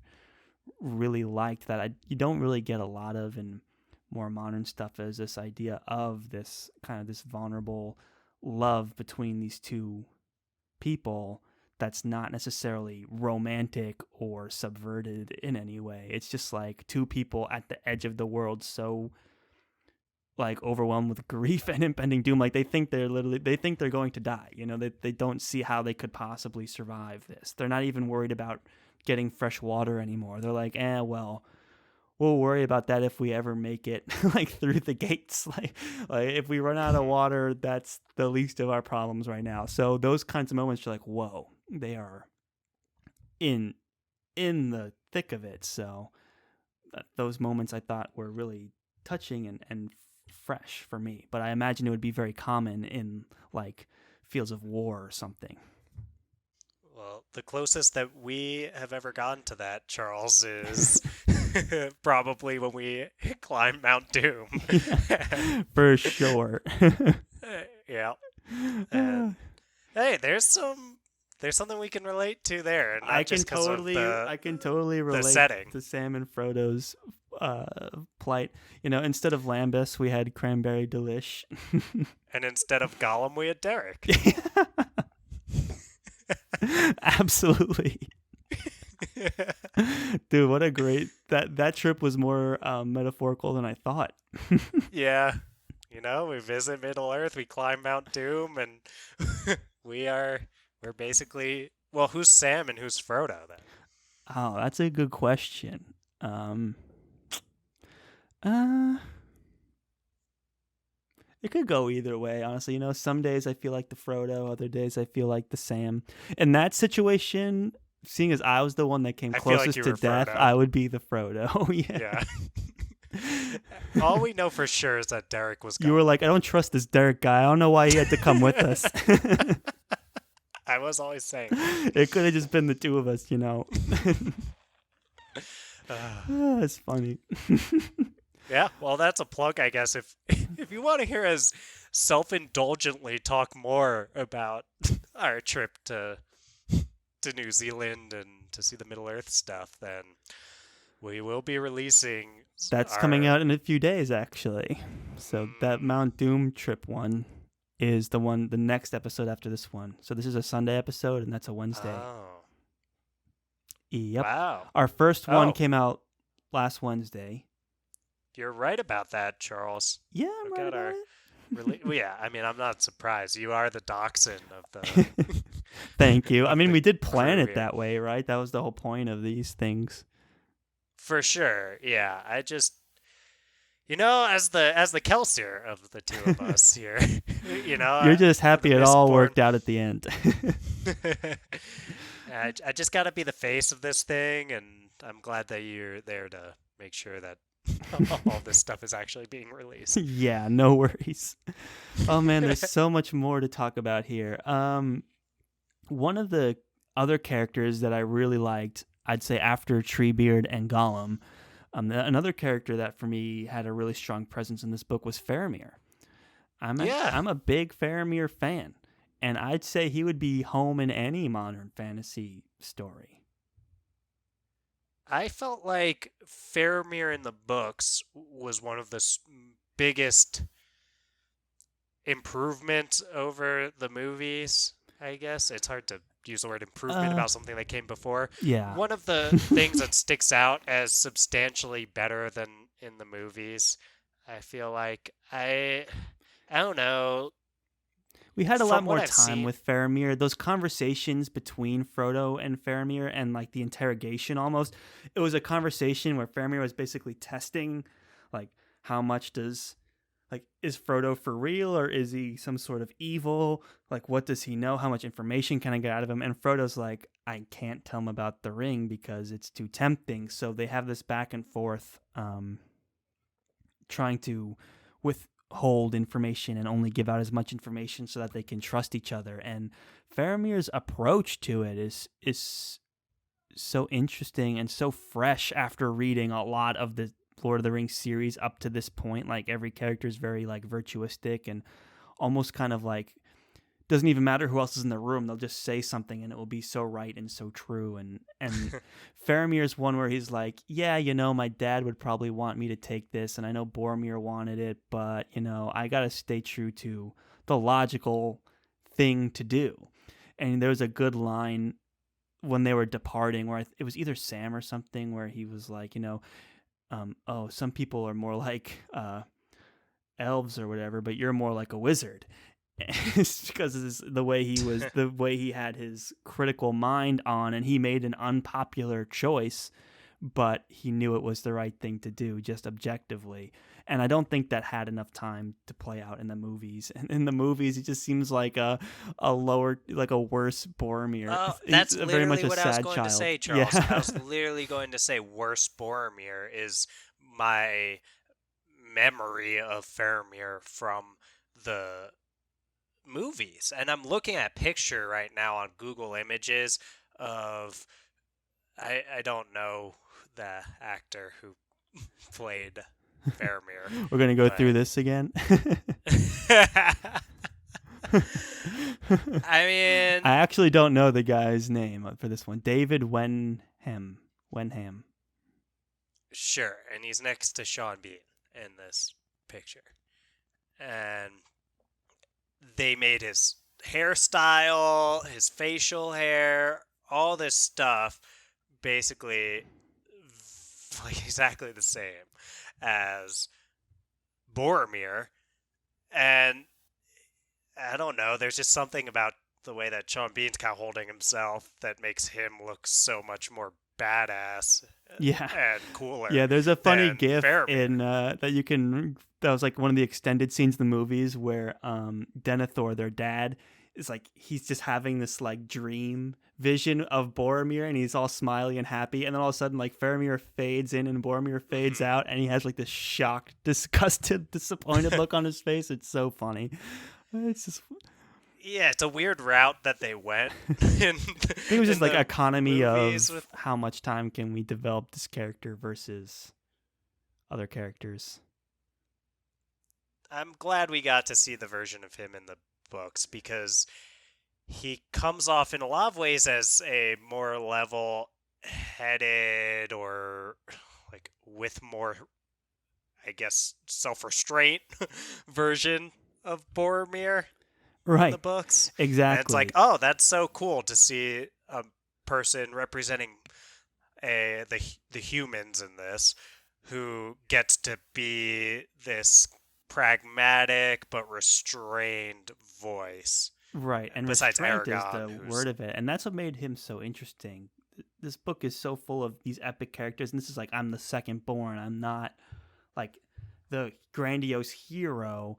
really liked, that you don't really get a lot of in more modern stuff, is this idea of this kind of this vulnerable love between these two people that's not necessarily romantic or subverted in any way. It's just like two people at the edge of the world, so like overwhelmed with grief and impending doom, like they think they're going to die. They don't see how they could possibly survive this. They're not even worried about getting fresh water anymore. They're like, well, we'll worry about that if we ever make it like through the gates. Like if we run out of water, that's the least of our problems right now. So those kinds of moments, you're like, whoa, they are in in the thick of it. So those moments I thought were really touching and fresh for me. But I imagine it would be very common in like fields of war or something. Well, the closest that we have ever gotten to that, Charles, is probably when we climbed Mount Doom. Yeah, for sure. Yeah. And hey, there's something we can relate to there, and not just because of I can totally relate setting. to Sam and Frodo's plight. You know, instead of Lambus, we had Cranberry Delish. And instead of Gollum, we had Derek. Absolutely. Dude, what a great that trip was more metaphorical than I thought. Yeah. You know, we visit Middle Earth, we climb Mount Doom, and we're basically, well, who's Sam and who's Frodo then? Oh, that's a good question. Uh It could go either way, honestly. You know, some days I feel like the Frodo, other days I feel like the Sam. In that situation, seeing as I was the one that came I feel like closest you to were death, Frodo. I would be the Frodo. Yeah. Yeah. All we know for sure is that Derek was You were gone. like, I don't trust this Derek guy. I don't know why he had to come with us. I was always saying that. It could have just been the two of us, you know. It's funny. Yeah, well, that's a plug, I guess. If you want to hear us self-indulgently talk more about our trip to New Zealand and to see the Middle Earth stuff, then we will be releasing. That's coming out in a few days, actually. So that Mount Doom trip one is the next episode after this one. So this is a Sunday episode, and that's a Wednesday. Oh. Yep. Wow. Our first one came out last Wednesday. You're right about that, Charles. Yeah, I'm right about it. Well, yeah, I mean, I'm not surprised. You are the dachshund of the. Thank you. I mean, we did plan crew it that way, right? That was the whole point of these things. For sure, yeah. I just, you know, as the Kelsier of the two of us here, you know, you're just happy it all Mistborn. worked out at the end. I just got to be the face of this thing, and I'm glad that you're there to make sure that all this stuff is actually being released. Yeah, no worries. Oh man, there's so much more to talk about here. One of the other characters that I really liked, I'd say after Treebeard and Gollum, another character that for me had a really strong presence in this book was Faramir. I'm a big Faramir fan, and I'd say he would be home in any modern fantasy story. I felt like Faramir in the books was one of the biggest improvements over the movies, I guess. It's hard to use the word improvement about something that came before. Yeah. One of the things that sticks out as substantially better than in the movies, I feel like, I don't know. We had a lot more I've time seen with Faramir. Those conversations between Frodo and Faramir and like the interrogation almost. It was a conversation where Faramir was basically testing like how much is Frodo for real or is he some sort of evil? Like what does he know? How much information can I get out of him? And Frodo's like, I can't tell him about the ring because it's too tempting. So they have this back and forth trying to withhold information and only give out as much information so that they can trust each other. And Faramir's approach to it is so interesting and so fresh after reading a lot of the Lord of the Rings series up to this point. Like every character is very like virtuistic and almost kind of like doesn't even matter who else is in the room. They'll just say something and it will be so right and so true. And Faramir's one where he's like, yeah, you know, my dad would probably want me to take this. And I know Boromir wanted it, but, you know, I got to stay true to the logical thing to do. And there was a good line when they were departing where it was either Sam or something where he was like, you know, some people are more like elves or whatever, but you're more like a wizard. It's because of the way he had his critical mind on, and he made an unpopular choice, but he knew it was the right thing to do, just objectively. And I don't think that had enough time to play out in the movies. And in the movies, he just seems like a worse Boromir. Oh, that's He's literally very much a what I was sad going child. to say, Charles. Yeah. I was literally going to say worse Boromir is my memory of Faramir from the movies. And I'm looking at a picture right now on Google Images of I don't know the actor who played Faramir, We're gonna go through but this again. I I mean, actually don't know the guy's name for this one. David Wenham. Wenham. sure, and he's next to Sean Bean in this picture. And they made his hairstyle, his facial hair, all this stuff basically like exactly the same as Boromir. And I don't know, there's just something about the way that Sean Bean's kind of holding himself that makes him look so much more badass Yeah. and cooler Yeah, there's a funny than gif Faramir. in that was like one of the extended scenes in the movies where Denethor, their dad, is like he's just having this like dream vision of Boromir and he's all smiley and happy, and then all of a sudden like Faramir fades in and Boromir fades Mhm. out and he has like this shocked, disgusted, disappointed look on his face. It's so funny. It's just Yeah, it's a weird route that they went in I think it was just in like the economy movies of with how much time can we develop this character versus other characters. I'm glad we got to see the version of him in the books because he comes off in a lot of ways as a more level headed or like with more I guess self-restraint version of Boromir in the Right. books. And it's like, Exactly. "Oh, that's so cool to see a person representing the humans in this who gets to be this pragmatic but restrained voice Right, and besides restraint is Aragon the who's word of it, and that's what made him so interesting. This book is so full of these epic characters, and this is like I'm the second born. I'm not like the grandiose hero,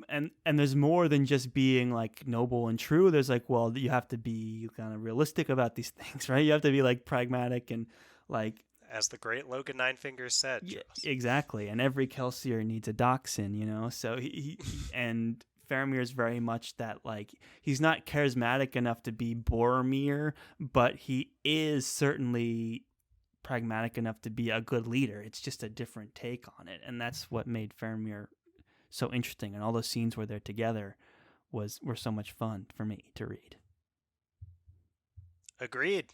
and there's more than just being like noble and true. There's like, well, you have to be kind of realistic about these things, right? You have to be like pragmatic and like as the great Logan Ninefingers said, yeah, Charles. exactly. And every Kelsier needs a dachshund, you know. So and Faramir is very much that like he's not charismatic enough to be Boromir, but he is certainly pragmatic enough to be a good leader. It's just a different take on it, and that's what made Faramir so interesting. And all those scenes where they're together were so much fun for me to read. Agreed.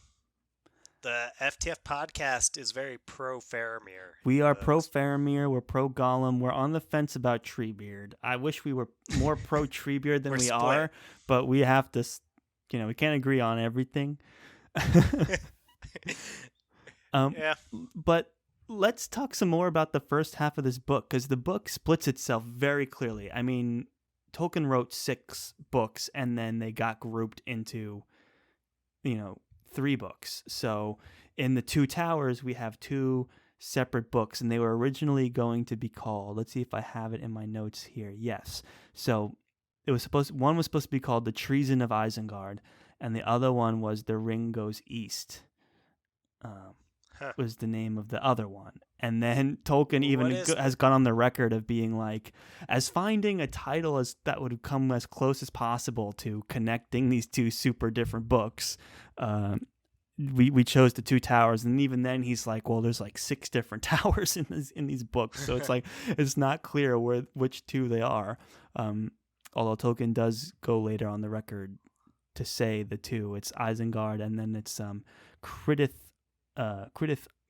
The FTF podcast is very pro Faramir We in are pro this. Faramir. We're pro Gollum. We're on the fence about Treebeard. I wish we were more pro Treebeard than We're we split. are, but we have to, we can't agree on everything. um, Yeah. but let's talk some more about the first half of this book because the book splits itself very clearly. I mean, Tolkien wrote 6 books and then they got grouped into, 3 books. So in the Two Towers, we have 2 separate books, and they were originally going to be called. Let's see if I have it in my notes here. Yes. So one was supposed to be called The Treason of Isengard, and the other one was The Ring Goes East. Huh. Was the name of the other one. And then Tolkien even What is has gone on the record of being like, as finding a title as that would come as close as possible to connecting these 2 super different books. We chose the Two Towers, and even then he's like, well, there's like 6 different towers in these books, so it's like it's not clear which 2 they are. Although Tolkien does go later on the record to say the 2. It's Isengard, and then it's Cridith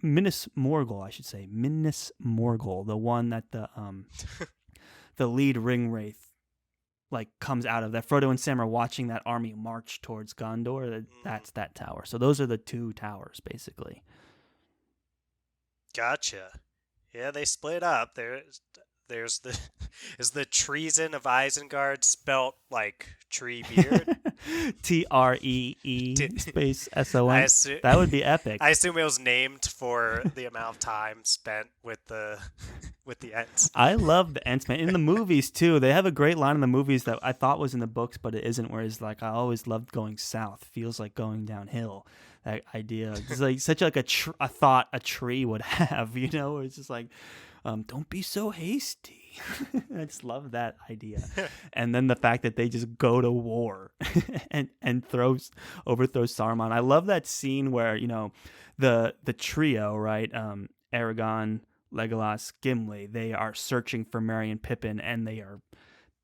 Minas Morgul, I should say. Minas Morgul, the one that the lead ring wraith like comes out of, that Frodo and Sam are watching that army march towards Gondor. That's that tower. So those are the 2 towers basically. Gotcha. Yeah, they split up. There's the is the treason of Isengard spelt like tree beard? TREE space SON. assume That would be epic. I assume it was named for the amount of time spent with the Ents. I love the Ents, man. In the movies too, they have a great line in the movies that I thought was in the books, but it isn't. Where it's like, I always loved going south. Feels like going downhill. that idea. It's like such like a thought a tree would have, you know, where it's just like, don't be so hasty. I just love that idea. And then the fact that they just go to war and overthrow Saruman. I love that scene where, you know, the trio, right? Aragorn, Legolas, Gimli, they are searching for Merry and Pippin, and they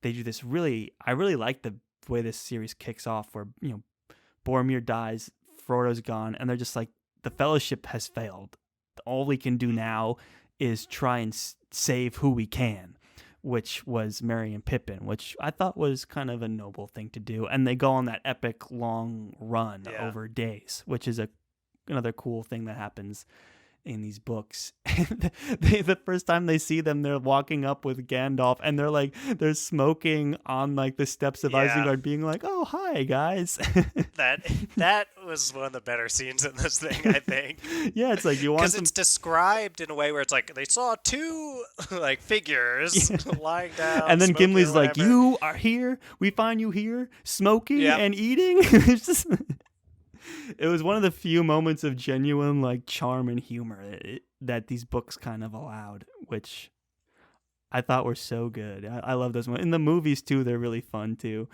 do this I really like the way this series kicks off where, you know, Boromir dies, Frodo's gone, and they're just like, the Fellowship has failed. All we can do now is try and save who we can, which was Merry and Pippin, which I thought was kind of a noble thing to do. And they go on that epic long run over days, which is another cool thing that happens in these books. The first time they see them, they're walking up with Gandalf, and they're smoking on like the steps of Isengard, being like, "Oh, hi guys." that was one of the better scenes in this thing, I think. Yeah, it's like you want, because it's described in a way where it's like they saw two like figures lying down, and then Gimli's like, whatever. "You are here. We find you here, smoking and eating." It's just. It was one of the few moments of genuine like charm and humor that these books kind of allowed, which I thought were so good. I love those moments. In the movies too, they're really fun too.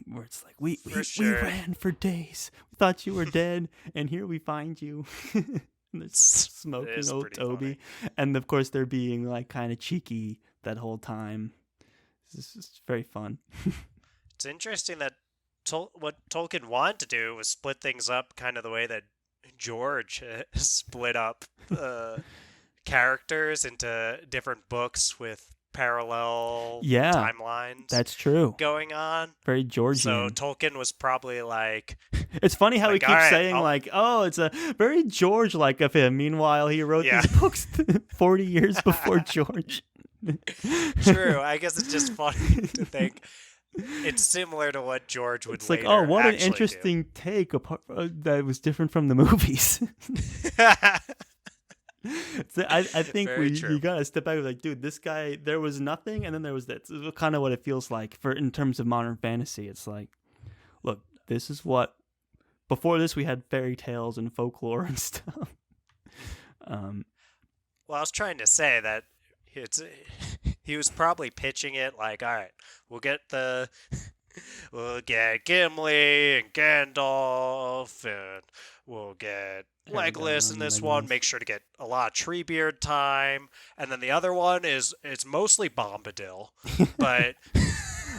Where it's like we ran for days. We thought you were dead, and here we find you. And they're smoking old Toby, and of course they're being like kind of cheeky that whole time. This is very fun. It's interesting that what Tolkien wanted to do was split things up kind of the way that George split up characters into different books with parallel timelines. That's true. Going on. Very Georgian. So Tolkien was probably like... It's funny how he keeps saying like, oh, it's a very George-like of him. Meanwhile, he wrote these books 40 years before George. True. I guess it's just funny to think... It's similar to what George would It's like, oh, what an interesting take that was different from the movies. So I think you gotta step back and be like, dude, this guy, there was nothing, and then there was that. It's kind of what it feels like in terms of modern fantasy. It's like, look, this is what. Before this, we had fairy tales and folklore and stuff. Well, I was trying to say that he was probably pitching it like, all right, we'll get Gimli and Gandalf, and we'll get Legolas in this one. Make sure to get a lot of Treebeard time, and then the other one it's mostly Bombadil. But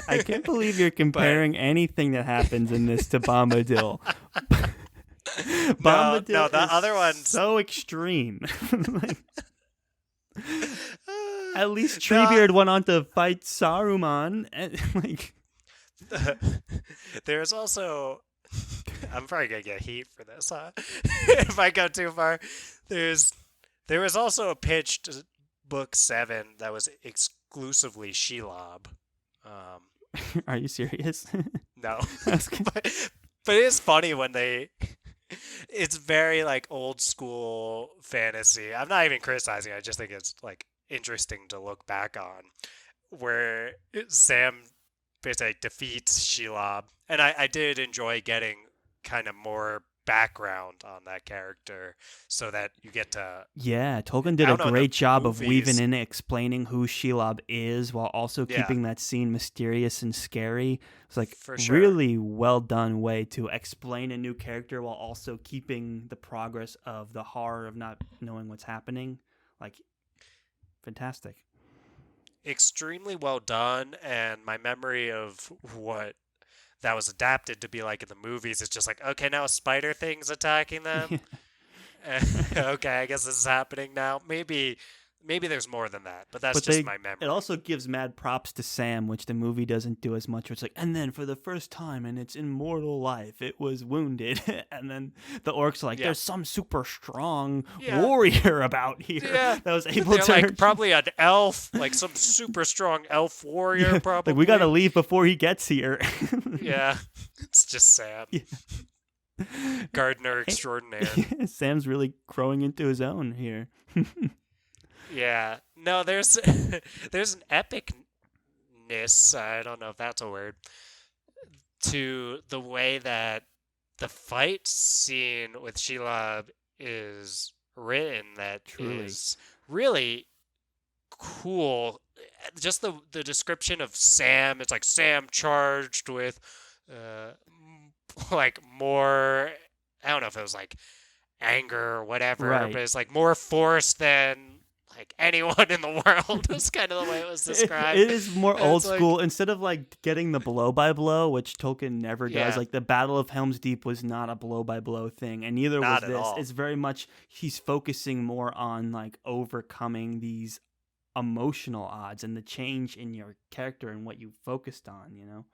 I can't believe you're comparing anything that happens in this to Bombadil. Bombadil no, the other one's so extreme. At least Treebeard went on to fight Saruman. There's also... I'm probably going to get heat for this, huh? If I go too far. There was also a pitch to book 7 that was exclusively Shelob. Are you serious? No. But it is funny when it's very like old school fantasy. I'm not even criticizing. I just think it's like interesting to look back on, where Sam basically defeats Shelob, and I did enjoy getting kind of more background on that character so that you get to... Yeah, Tolkien did a great job of weaving in explaining who Shelob is while also keeping that scene mysterious and scary. It's like really well done way to explain a new character while also keeping the progress of the horror of not knowing what's happening. Like, fantastic. Extremely well done, and my memory of what that was adapted to be like in the movies is just like, okay, now a spider thing's attacking them. Okay, I guess this is happening now. Maybe there's more than that, but that's just my memory. It also gives mad props to Sam, which the movie doesn't do as much. It's like, and then for the first time in its immortal life, it was wounded. And then the orcs are like, there's some super strong warrior about here that was able to... like probably an elf, like some super strong elf warrior probably. Like, we got to leave before he gets here. Yeah, it's just Sam. Yeah. Gardener extraordinaire. Sam's really growing into his own here. Yeah. No, there's an epicness, I don't know if that's a word, to the way that the fight scene with Shelob is written that Truly. is really cool. Just the description of Sam, it's like Sam charged with uh like more, I don't know if it was like anger or whatever, Right. but it's like more force than like anyone in the world is kind of the way it was described. It is more And old it's like, school. Instead of like getting the blow by blow, which Tolkien never does, yeah, like the Battle of Helm's Deep was not a blow by blow thing, and neither was not at this. all. It's very much he's focusing more on like overcoming these emotional odds and the change in your character and what you focused on, you know?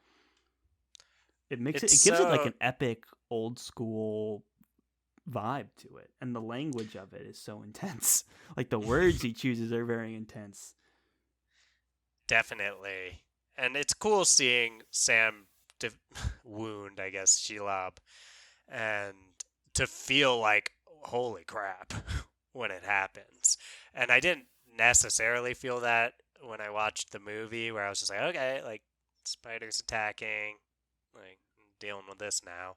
It's It gives it like so an epic old school vibe to it. And the language of it is so intense. Like the words he chooses are very intense. definitely. And it's cool seeing Sam wound, I guess, Shelob, and to feel like, holy crap, when it happens. And I didn't necessarily feel that when I watched the movie, where I was just like, okay, like, spiders attacking, like, I'm dealing with this now.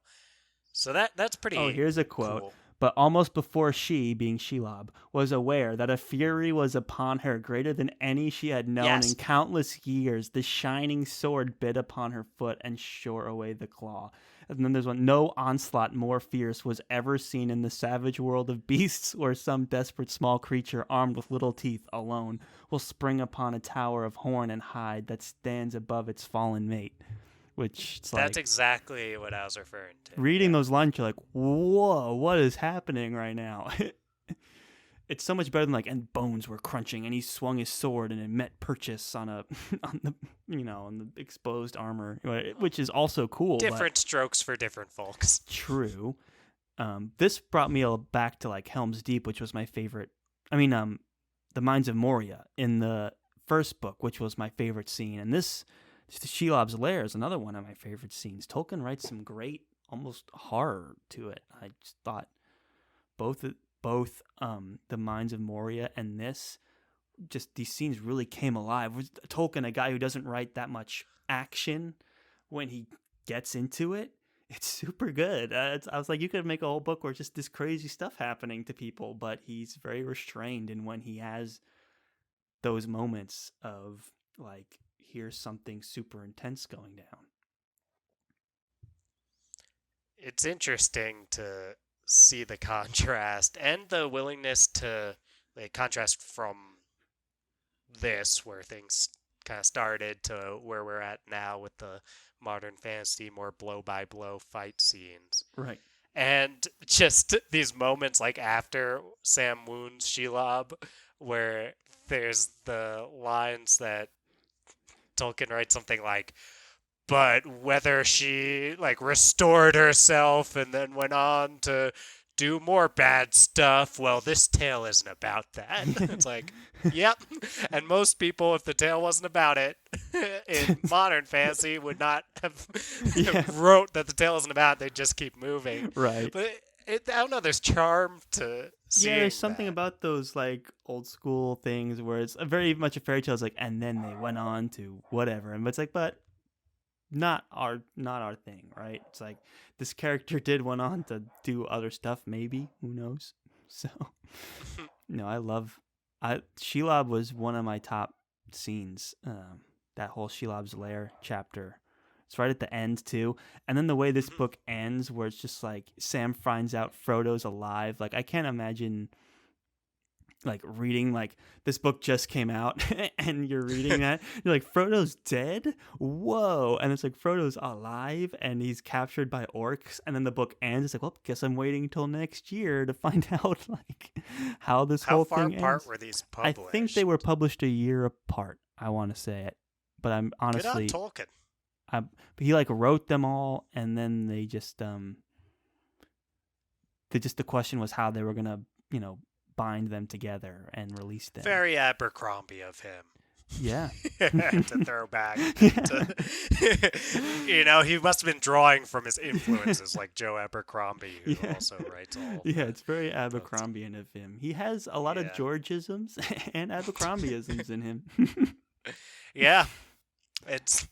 So that's Oh, pretty here's a quote. cool. But almost before she, being Shelob, was aware that a fury was upon her greater than any she had known in Yes, countless years, the shining sword bit upon her foot and shore away the claw. And then there's one, no onslaught more fierce was ever seen in the savage world of beasts, where some desperate small creature armed with little teeth alone will spring upon a tower of horn and hide that stands above its fallen mate. Which it's that's like, exactly what I was referring to. reading Yeah. those lines, you're like, whoa, what is happening right now? It's so much better than like, and bones were crunching, and he swung his sword, and it met purchase on a, on the, on the exposed armor, which is also cool, but Different strokes for different folks. true. This brought me back to like Helm's Deep, which was my favorite. I mean, the Mines of Moria in the first book, which was my favorite scene, and this Shelob's Lair is another one of my favorite scenes. Tolkien writes some great, almost horror to it. I just thought both the Mines of Moria and this, just these scenes really came alive. With Tolkien, a guy who doesn't write that much action, when he gets into it, it's super good. I was like, you could make a whole book where just this crazy stuff happening to people, but he's very restrained. And when he has those moments of like, here's something super intense going down. It's interesting to see the contrast and the willingness to like contrast from this, where things kind of started, to where we're at now with the modern fantasy, more blow by blow fight scenes. Right. And just these moments like after Sam wounds Shelob, where there's the lines that Tolkien writes something like, but whether she like restored herself and then went on to do more bad stuff, well, this tale isn't about that. It's like, yep. And most people, if the tale wasn't about it, in modern fantasy, would not have Yeah. wrote that the tale isn't about it. They'd just keep moving. Right. But I don't know. There's charm to seeing Yeah, there's something that. about those like old school things where it's very much a fairy tale. It's like, and then they went on to whatever, and it's like, but not our thing, right? It's like this character did went on to do other stuff, maybe, who knows? So, no, I Shelob was one of my top scenes. That whole Shelob's Lair chapter. It's right at the end too, and then the way this book ends, where it's just like Sam finds out Frodo's alive. Like I can't imagine like reading like this book just came out and you're reading that, you're like, Frodo's dead, whoa, and it's like Frodo's alive and he's captured by orcs, and then the book ends. It's like, well, guess I'm waiting until next year to find out like how this How whole far thing apart ends. were these I published? think they were published a year apart, I want to say it, but I'm Good on honestly Tolkien. but he like wrote them all, and then the question was how they were gonna bind them together and release them. Very Abercrombie of him. Yeah. To throw back. Yeah. He must have been drawing from his influences, like Joe Abercrombie, who Yeah. also writes all. Yeah, it's very Abercrombiean of him. He has a lot of Yeah. Georgisms and Abercrombieisms in him. Yeah, it's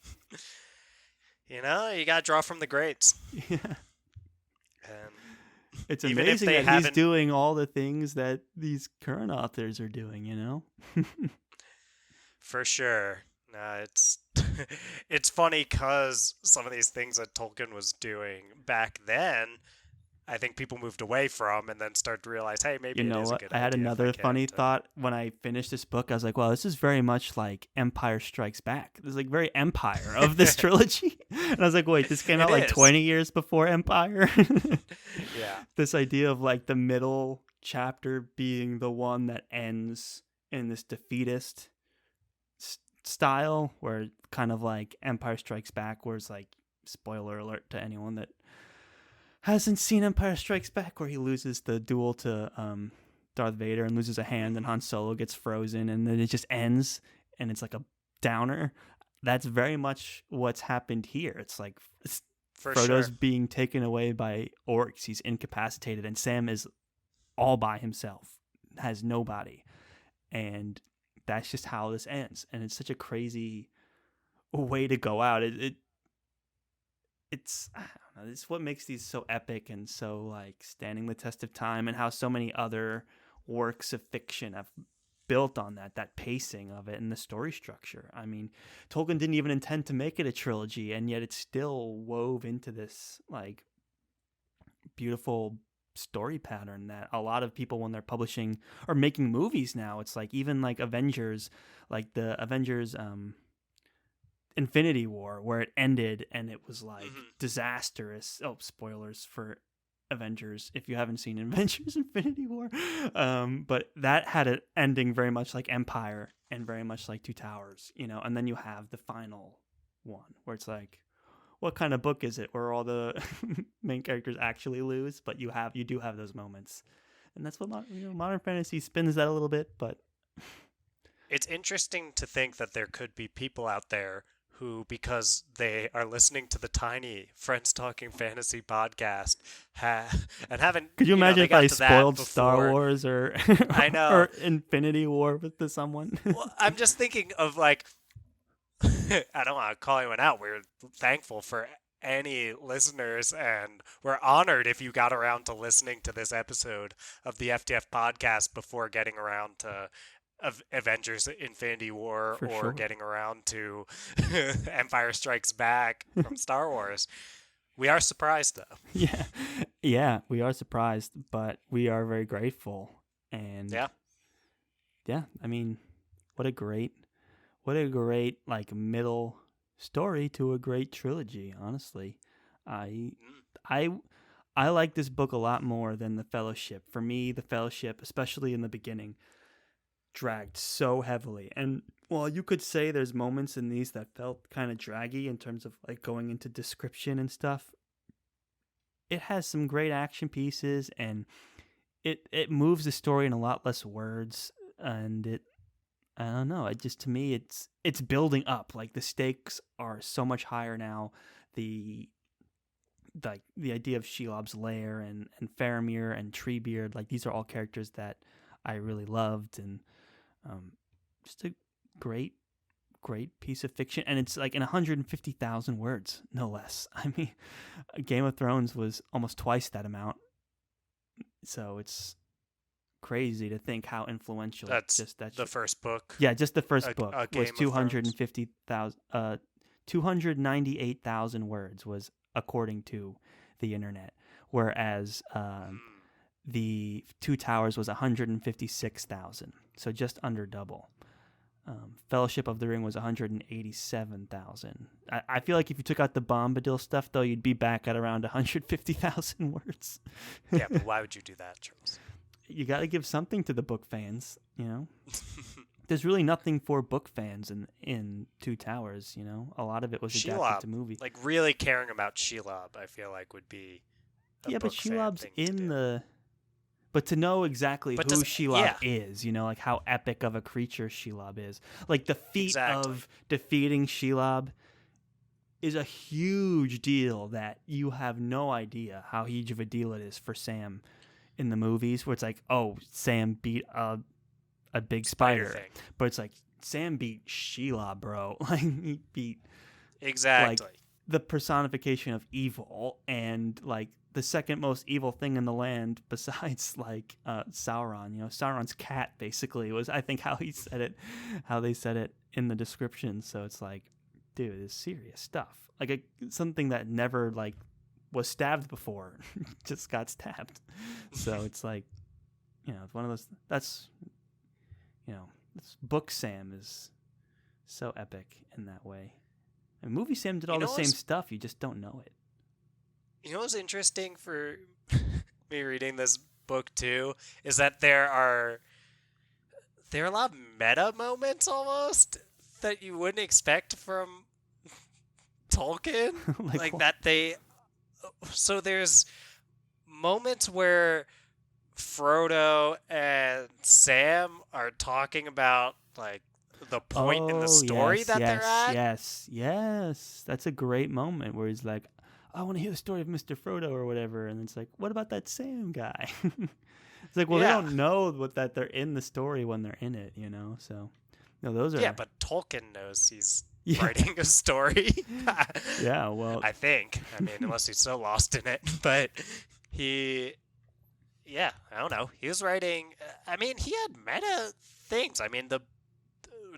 you gotta draw from the greats. Yeah. And It's even if amazing they that he's haven't, doing all the things that these current authors are doing, you know? for sure. It's it's funny because some of these things that Tolkien was doing back then, I think people moved away from and then started to realize, hey, You maybe it know is a what? good I had idea if I another can. funny thought when I finished this book. I was like, "Well, this is very much like Empire Strikes Back. This is like very Empire of this trilogy." And I was like, "Wait, this came It out like is. 20 years before Empire." Yeah. This idea of like the middle chapter being the one that ends in this defeatist style, where kind of like Empire Strikes Back, where it's like spoiler alert to anyone that hasn't seen Empire Strikes Back, where he loses the duel to Darth Vader and loses a hand, and Han Solo gets frozen, and then it just ends, and it's like a downer. That's very much what's happened here. It's like For Frodo's sure. being taken away by orcs. He's incapacitated, and Sam is all by himself, has nobody, and that's just how this ends. And it's such a crazy way to go out. It's I don't know, it's what makes these so epic and so like standing the test of time, and how so many other works of fiction have built on that pacing of it and the story structure. I mean, Tolkien didn't even intend to make it a trilogy, and yet it's still wove into this like beautiful story pattern that a lot of people, when they're publishing or making movies now, it's like even like Avengers, like the Avengers Infinity War, where it ended and it was like Hmm. disastrous. Oh, spoilers for Avengers if you haven't seen Avengers Infinity War. But that had an ending very much like Empire and very much like Two Towers, you know. And then you have the final one where it's like, what kind of book is it where all the main characters actually lose, but you do have those moments, and that's what modern fantasy spins that a little bit, but It's interesting to think that there could be people out there who, because they are listening to the tiny Friends Talking Fantasy podcast, and haven't, could you imagine they if I got to that spoiled Star before. Wars or I know. or Infinity War with the someone? Well, I'm just thinking of like, I don't want to call anyone out. We're thankful for any listeners, and we're honored if you got around to listening to this episode of the FTF podcast before getting around to Avengers Infinity War For or sure. getting around to Empire Strikes Back from Star Wars. We are surprised though. Yeah. Yeah, we are surprised, but we are very grateful. And Yeah. yeah, I mean, what a great like middle story to a great trilogy, honestly. I Mm. I I like this book a lot more than The Fellowship. For me, The Fellowship, especially in the beginning, dragged so heavily. And while you could say there's moments in these that felt kind of draggy in terms of like going into description and stuff, it has some great action pieces, and it moves the story in a lot less words, and it I don't know. It just, to me, it's building up. Like the stakes are so much higher now. The the idea of Shelob's lair and Faramir and Treebeard, like these are all characters that I really loved, and um, just a great great piece of fiction. And it's like in 150,000 words, no less. I mean, Game of Thrones was almost twice that amount, so it's crazy to think how influential That's just that the first book, yeah, just the first book a was Game of Thrones. 298,000 words was according to the internet, whereas Mm. the Two Towers was 156,000, so just under double. Fellowship of the Ring was 187,000. I feel like if you took out the Bombadil stuff, though, you'd be back at around 150,000 words. Yeah, but why would you do that, Charles? You got to give something to the book fans, you know? There's really nothing for book fans in Two Towers, you know? A lot of it was adapted Shelob, to movie. like really caring about Shelob, I feel like would be a Yeah, but book fan Shelob's thing to in do. the. But to know exactly But who does Shelob yeah, is, you know, like how epic of a creature Shelob is. Like the feat exactly. of defeating Shelob is a huge deal that you have no idea how huge of a deal it is for Sam in the movies, where it's like, oh, Sam beat a big Spider spider. thing. But it's like, Sam beat Shelob, bro. Like, he beat like Exactly. the personification of evil, and like the second most evil thing in the land besides like Sauron. Sauron's cat basically was, I think, how they said it in the description. So it's like, dude, it's serious stuff. Like something that never like was stabbed before, just got stabbed. So it's like, it's one of those. That's this book Sam is so epic in that way. And movie Sam did all the same stuff. You just don't know it. You know what's interesting for me reading this book too is that there are a lot of meta moments almost that you wouldn't expect from Tolkien. like that so there's moments where Frodo and Sam are talking about like the point in the story they're at. Yes. That's a great moment where he's like, I want to hear the story of Mr. Frodo or whatever. And it's like, what about that Sam guy? It's like, well, they don't know that they're in the story when they're in it, So, no, those are. Yeah, but Tolkien knows he's writing a story. Yeah, well. I think. I mean, unless he's so lost in it. But I don't know. He was writing. I mean, he had meta things. I mean, the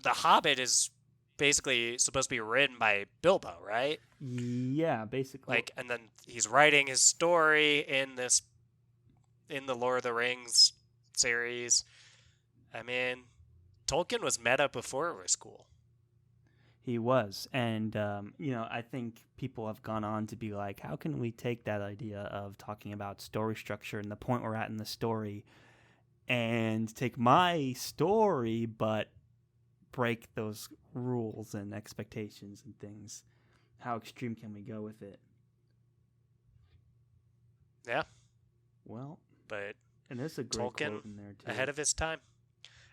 Hobbit is basically supposed to be written by Bilbo, right? Yeah, basically. Like, and then he's writing his story in the Lord of the Rings series. I mean, Tolkien was meta before it was cool. He was, and I think people have gone on to be like, how can we take that idea of talking about story structure and the point we're at in the story, and take my story, but break those rules and expectations and things? How extreme can we go with it? Yeah. Well, but and there's a great Tolkien quote in there too. Ahead of his time.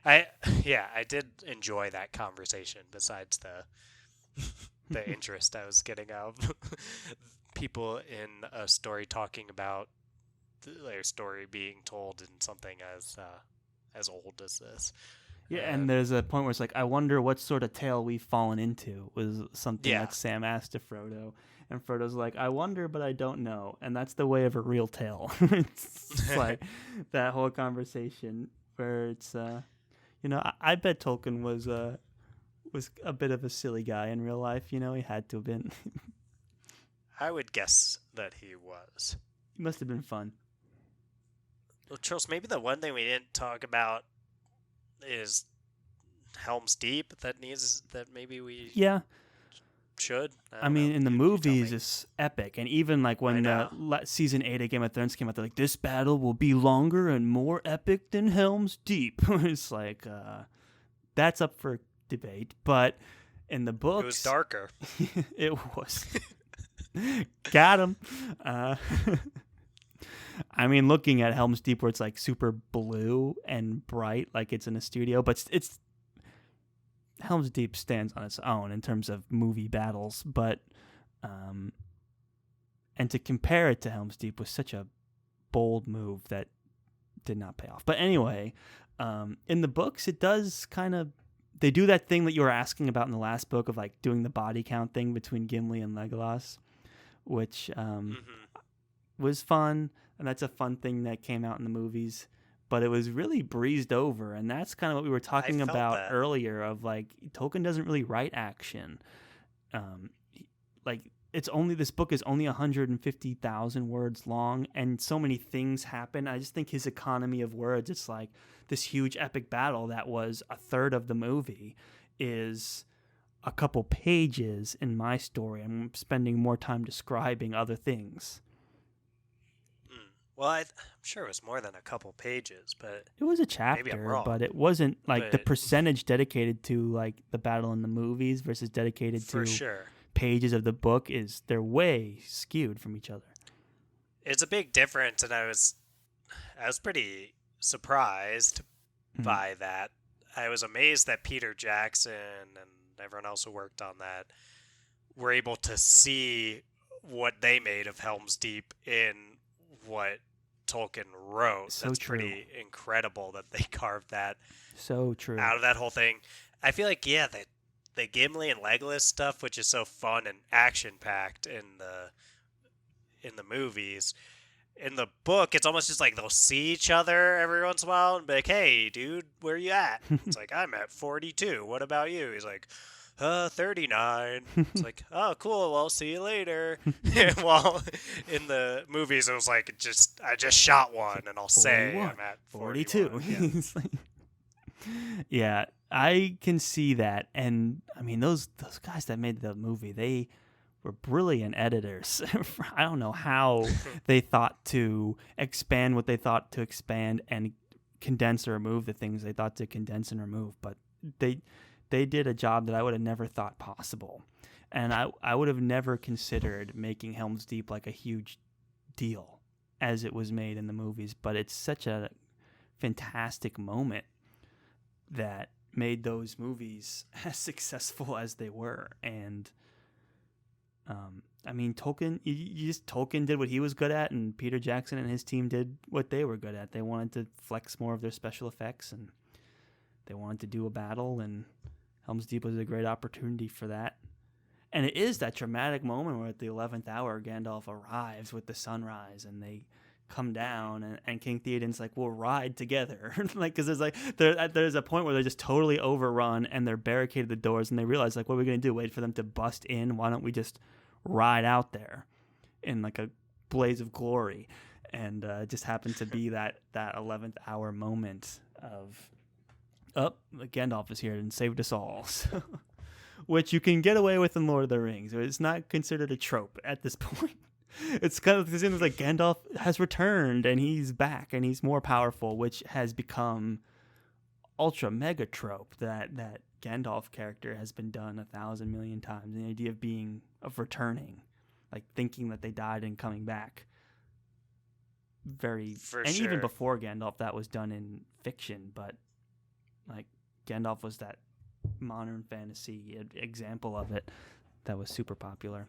I did enjoy that conversation. Besides the interest I was getting out of people in a story talking about their story being told in something as old as this. Yeah, and there's a point where it's like, I wonder what sort of tale we've fallen into, was something that Sam asked to Frodo. And Frodo's like, I wonder, but I don't know. And that's the way of a real tale. It's like that whole conversation where it's, I bet Tolkien was a bit of a silly guy in real life. He had to have been. I would guess that he was. He must have been fun. Well, Charles, maybe the one thing we didn't talk about is Helm's Deep that maybe we should. I mean, in the movies, it's epic, and even like when season 8 of Game of Thrones came out, they're like, this battle will be longer and more epic than Helm's Deep. It's like that's up for debate, but in the books, it was darker. It was. Got him. I mean, looking at Helm's Deep, where it's like super blue and bright, like it's in a studio, but it's Helm's Deep stands on its own in terms of movie battles, but and to compare it to Helm's Deep was such a bold move that did not pay off. But anyway, in the books, it does they do that thing that you were asking about in the last book of like doing the body count thing between Gimli and Legolas, which was fun. And that's a fun thing that came out in the movies, but it was really breezed over. And that's kind of what we were talking about earlier of like, Tolkien doesn't really write action. This book is only 150,000 words long, and so many things happen. I just think his economy of words, it's like this huge epic battle that was a third of the movie is a couple pages in my story. I'm spending more time describing other things. Well, I'm sure it was more than a couple pages, but it was a chapter, but it wasn't like the percentage dedicated to like the battle in the movies versus dedicated to pages of the book they're way skewed from each other. It's a big difference, and I was pretty surprised by that. I was amazed that Peter Jackson and everyone else who worked on that were able to see what they made of Helm's Deep in what Tolkien wrote. So That's true. Pretty incredible that they carved that so true out of that whole thing. I feel like the Gimli and Legolas stuff, which is so fun and action packed in the movies, in the book, it's almost just like they'll see each other every once in a while and be like, "Hey, dude, where you at?" It's like, "I'm at 42. What about you?" He's like, 39. It's like, "Oh, cool. Well, see you later." Well, in the movies, it was like, I just shot one, and I'll say 41, I'm at 42. 41. Yeah. It's like, yeah, I can see that. And I mean, those guys that made the movie, they were brilliant editors. I don't know how they thought to expand what they thought to expand and condense or remove the things they thought to condense and remove, but they they did a job that I would have never thought possible. And I would have never considered making Helm's Deep like a huge deal as it was made in the movies, but it's such a fantastic moment that made those movies as successful as they were. And I mean, Tolkien did what he was good at, and Peter Jackson and his team did what they were good at. They wanted to flex more of their special effects, and they wanted to do a battle, and Helm's Deep was a great opportunity for that. And it is that dramatic moment where at the 11th hour, Gandalf arrives with the sunrise, and they come down, and King Theoden's like, "We'll ride together." Like, because there's a point where they're just totally overrun, and they're barricaded the doors, and they realize, like, what are we going to do? Wait for them to bust in? Why don't we just ride out there in like a blaze of glory? And it just happened to be that 11th hour moment of, oh, Gandalf is here and saved us all. So, which you can get away with in Lord of the Rings. It's not considered a trope at this point. It's kind of, it seems like Gandalf has returned and he's back and he's more powerful, which has become ultra mega trope. That Gandalf character has been done 1,000 million times. The idea of returning, like thinking that they died and coming back. Even before Gandalf, that was done in fiction, but like Gandalf was that modern fantasy example of it that was super popular.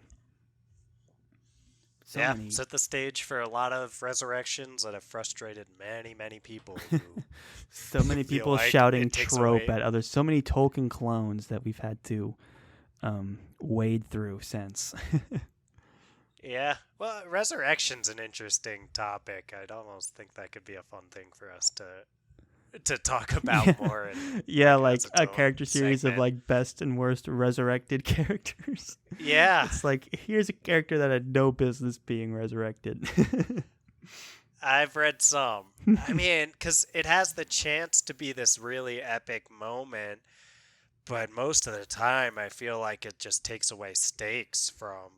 Set the stage for a lot of resurrections that have frustrated many, many people. Who so many people like shouting trope at others. So many Tolkien clones that we've had to wade through since. Yeah, well, resurrection's an interesting topic. I'd almost think that could be a fun thing for us to talk about more. Yeah, like a character series of like best and worst resurrected characters. Yeah. It's like, here's a character that had no business being resurrected. I've read some. I mean, because it has the chance to be this really epic moment, but most of the time I feel like it just takes away stakes from...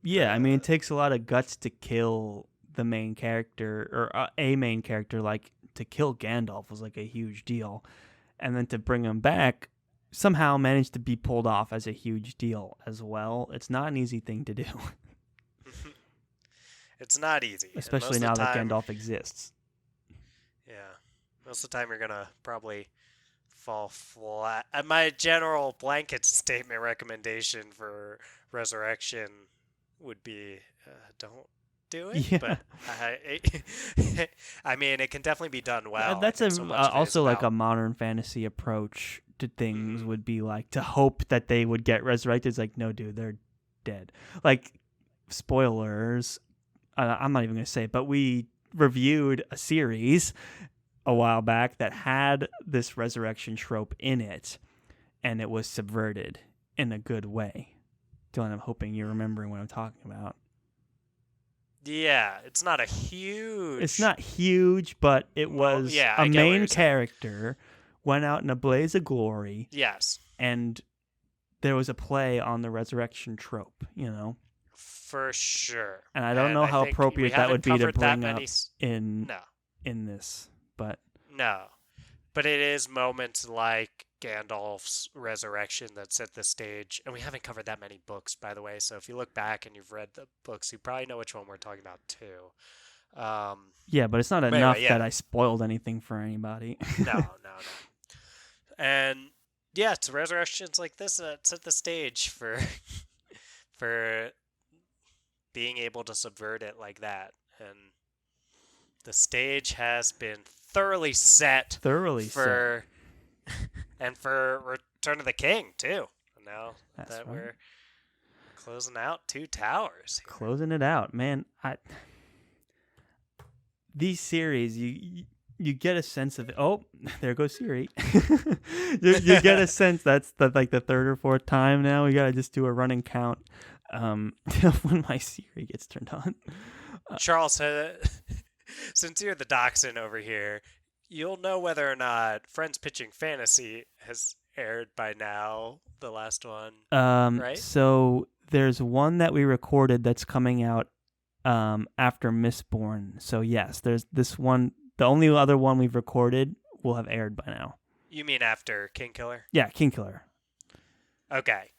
Yeah, I mean, it takes a lot of guts to kill the main character, or a main character. Like, to kill Gandalf was like a huge deal, and then to bring him back somehow managed to be pulled off as a huge deal as well. It's not an easy thing to do. It's not easy, especially now that Gandalf exists. Yeah, most of the time you're gonna probably fall flat. My general blanket statement recommendation for Resurrection would be don't do it. Yeah. But I mean, it can definitely be done well. That's also like a modern fantasy approach to things would be like to hope that they would get resurrected. It's like, no, dude, they're dead. Like, spoilers, I'm not even going to say it, but we reviewed a series a while back that had this resurrection trope in it, and it was subverted in a good way. Dylan, I'm hoping you're remembering what I'm talking about. Yeah, it's not huge, but it was a main character went out in a blaze of glory. Yes. And there was a play on the resurrection trope, you know? For sure. And I don't know how appropriate that would be to bring up in this, but... No. But it is moments like Gandalf's resurrection that set the stage. And we haven't covered that many books, by the way. So if you look back and you've read the books, you probably know which one we're talking about, too. Yeah, but it's not enough that I spoiled anything for anybody. No. And, yeah, it's resurrections like this that set the stage for being able to subvert it like that. And the stage has been thoroughly set. And for Return of the King, too. Now that we're closing out Two Towers. Closing it out, man. these series, you get a sense of it. Oh, there goes Siri. You get a sense that's like the third or fourth time now. We gotta just do a running count when my Siri gets turned on. Charles, since you're the dachshund over here, you'll know whether or not Friends Pitching Fantasy has aired by now, the last one, right? So there's one that we recorded that's coming out after Mistborn. So yes, there's this one. The only other one we've recorded will have aired by now. You mean after Kingkiller? Yeah, Kingkiller. Okay.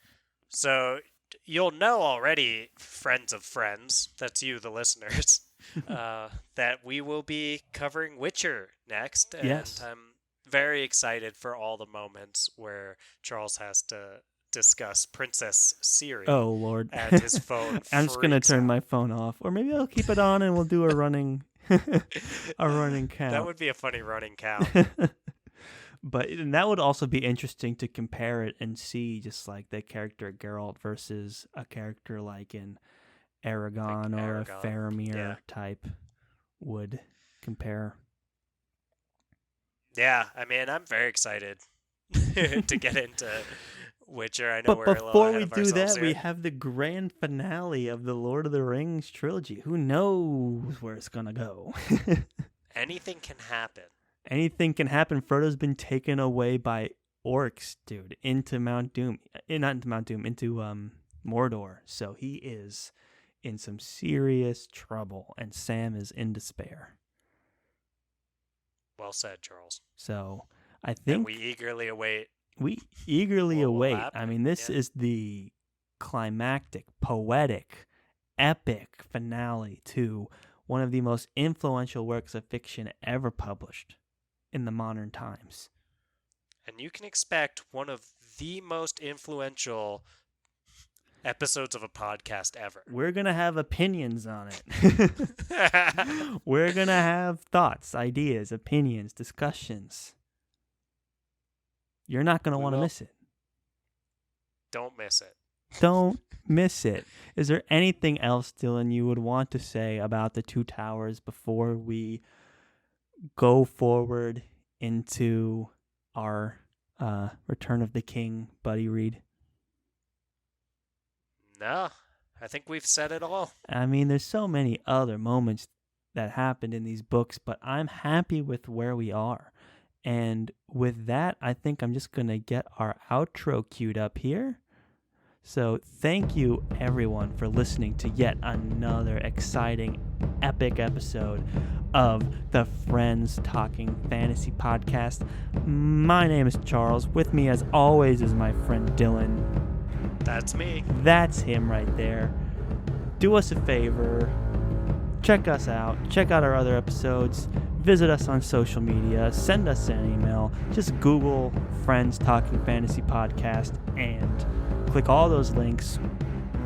So you'll know already, friends of friends, that's you, the listeners, that we will be covering Witcher next. And yes. I'm very excited for all the moments where Charles has to discuss Princess Ciri. Oh, Lord. And his phone I'm just going to turn out. my phone off. Or maybe I'll keep it on and we'll do a running count. That would be a funny running count. But that would also be interesting to compare it and see just like the character Geralt versus a character like in Aragon or a Faramir type would compare. Yeah, I mean, I'm very excited to get into Witcher. I know but we're a little before ahead we of do ourselves that, here. we have the grand finale of the Lord of the Rings trilogy. Who knows where it's going to go? Anything can happen. Anything can happen. Frodo's been taken away by orcs, dude, into Mount Doom. Not into Mount Doom, into Mordor. So he is in some serious trouble, and Sam is in despair. Well said, Charles. So I think and we eagerly await. I mean, this is the climactic, poetic, epic finale to one of the most influential works of fiction ever published in the modern times. And you can expect one of the most influential episodes of a podcast ever. We're going to have opinions on it. We're going to have thoughts, ideas, opinions, discussions. You're not going to want to miss it. Don't miss it. Don't miss it. Is there anything else, Dylan, you would want to say about the Two Towers before we go forward into our Return of the King buddy read? No, I think we've said it all. I mean, there's so many other moments that happened in these books, but I'm happy with where we are. And with that, I think I'm just going to get our outro queued up here. So thank you, everyone, for listening to yet another exciting, epic episode of the Friends Talking Fantasy Podcast. My name is Charles. With me, as always, is my friend Dylan. That's me. That's him right there. Do us a favor. Check us out. Check out our other episodes. Visit us on social media. Send us an email. Just Google Friends Talking Fantasy Podcast and click all those links.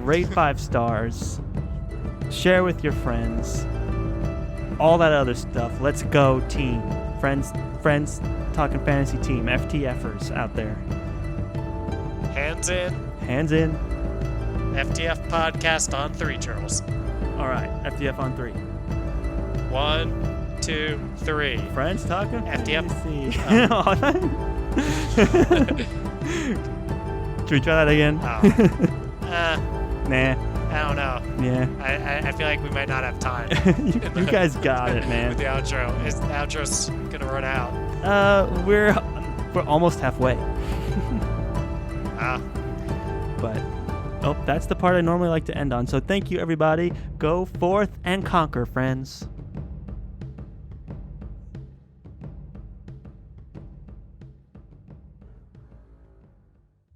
Rate 5 stars. Share with your friends. All that other stuff. Let's go, team. Friends Talking Fantasy team. FTFers out there. Hands in. Hands in. FTF podcast on 3, Charles. All right. FTF on 3. 1, 2, 3. Friends Talking FTF. Fantasy. Should we try that again? Nah. I don't know. Yeah. I feel like we might not have time. you guys got it, man. With the outro. The outro's gonna run out. We're almost halfway. But that's the part I normally like to end on. So thank you, everybody. Go forth and conquer, friends.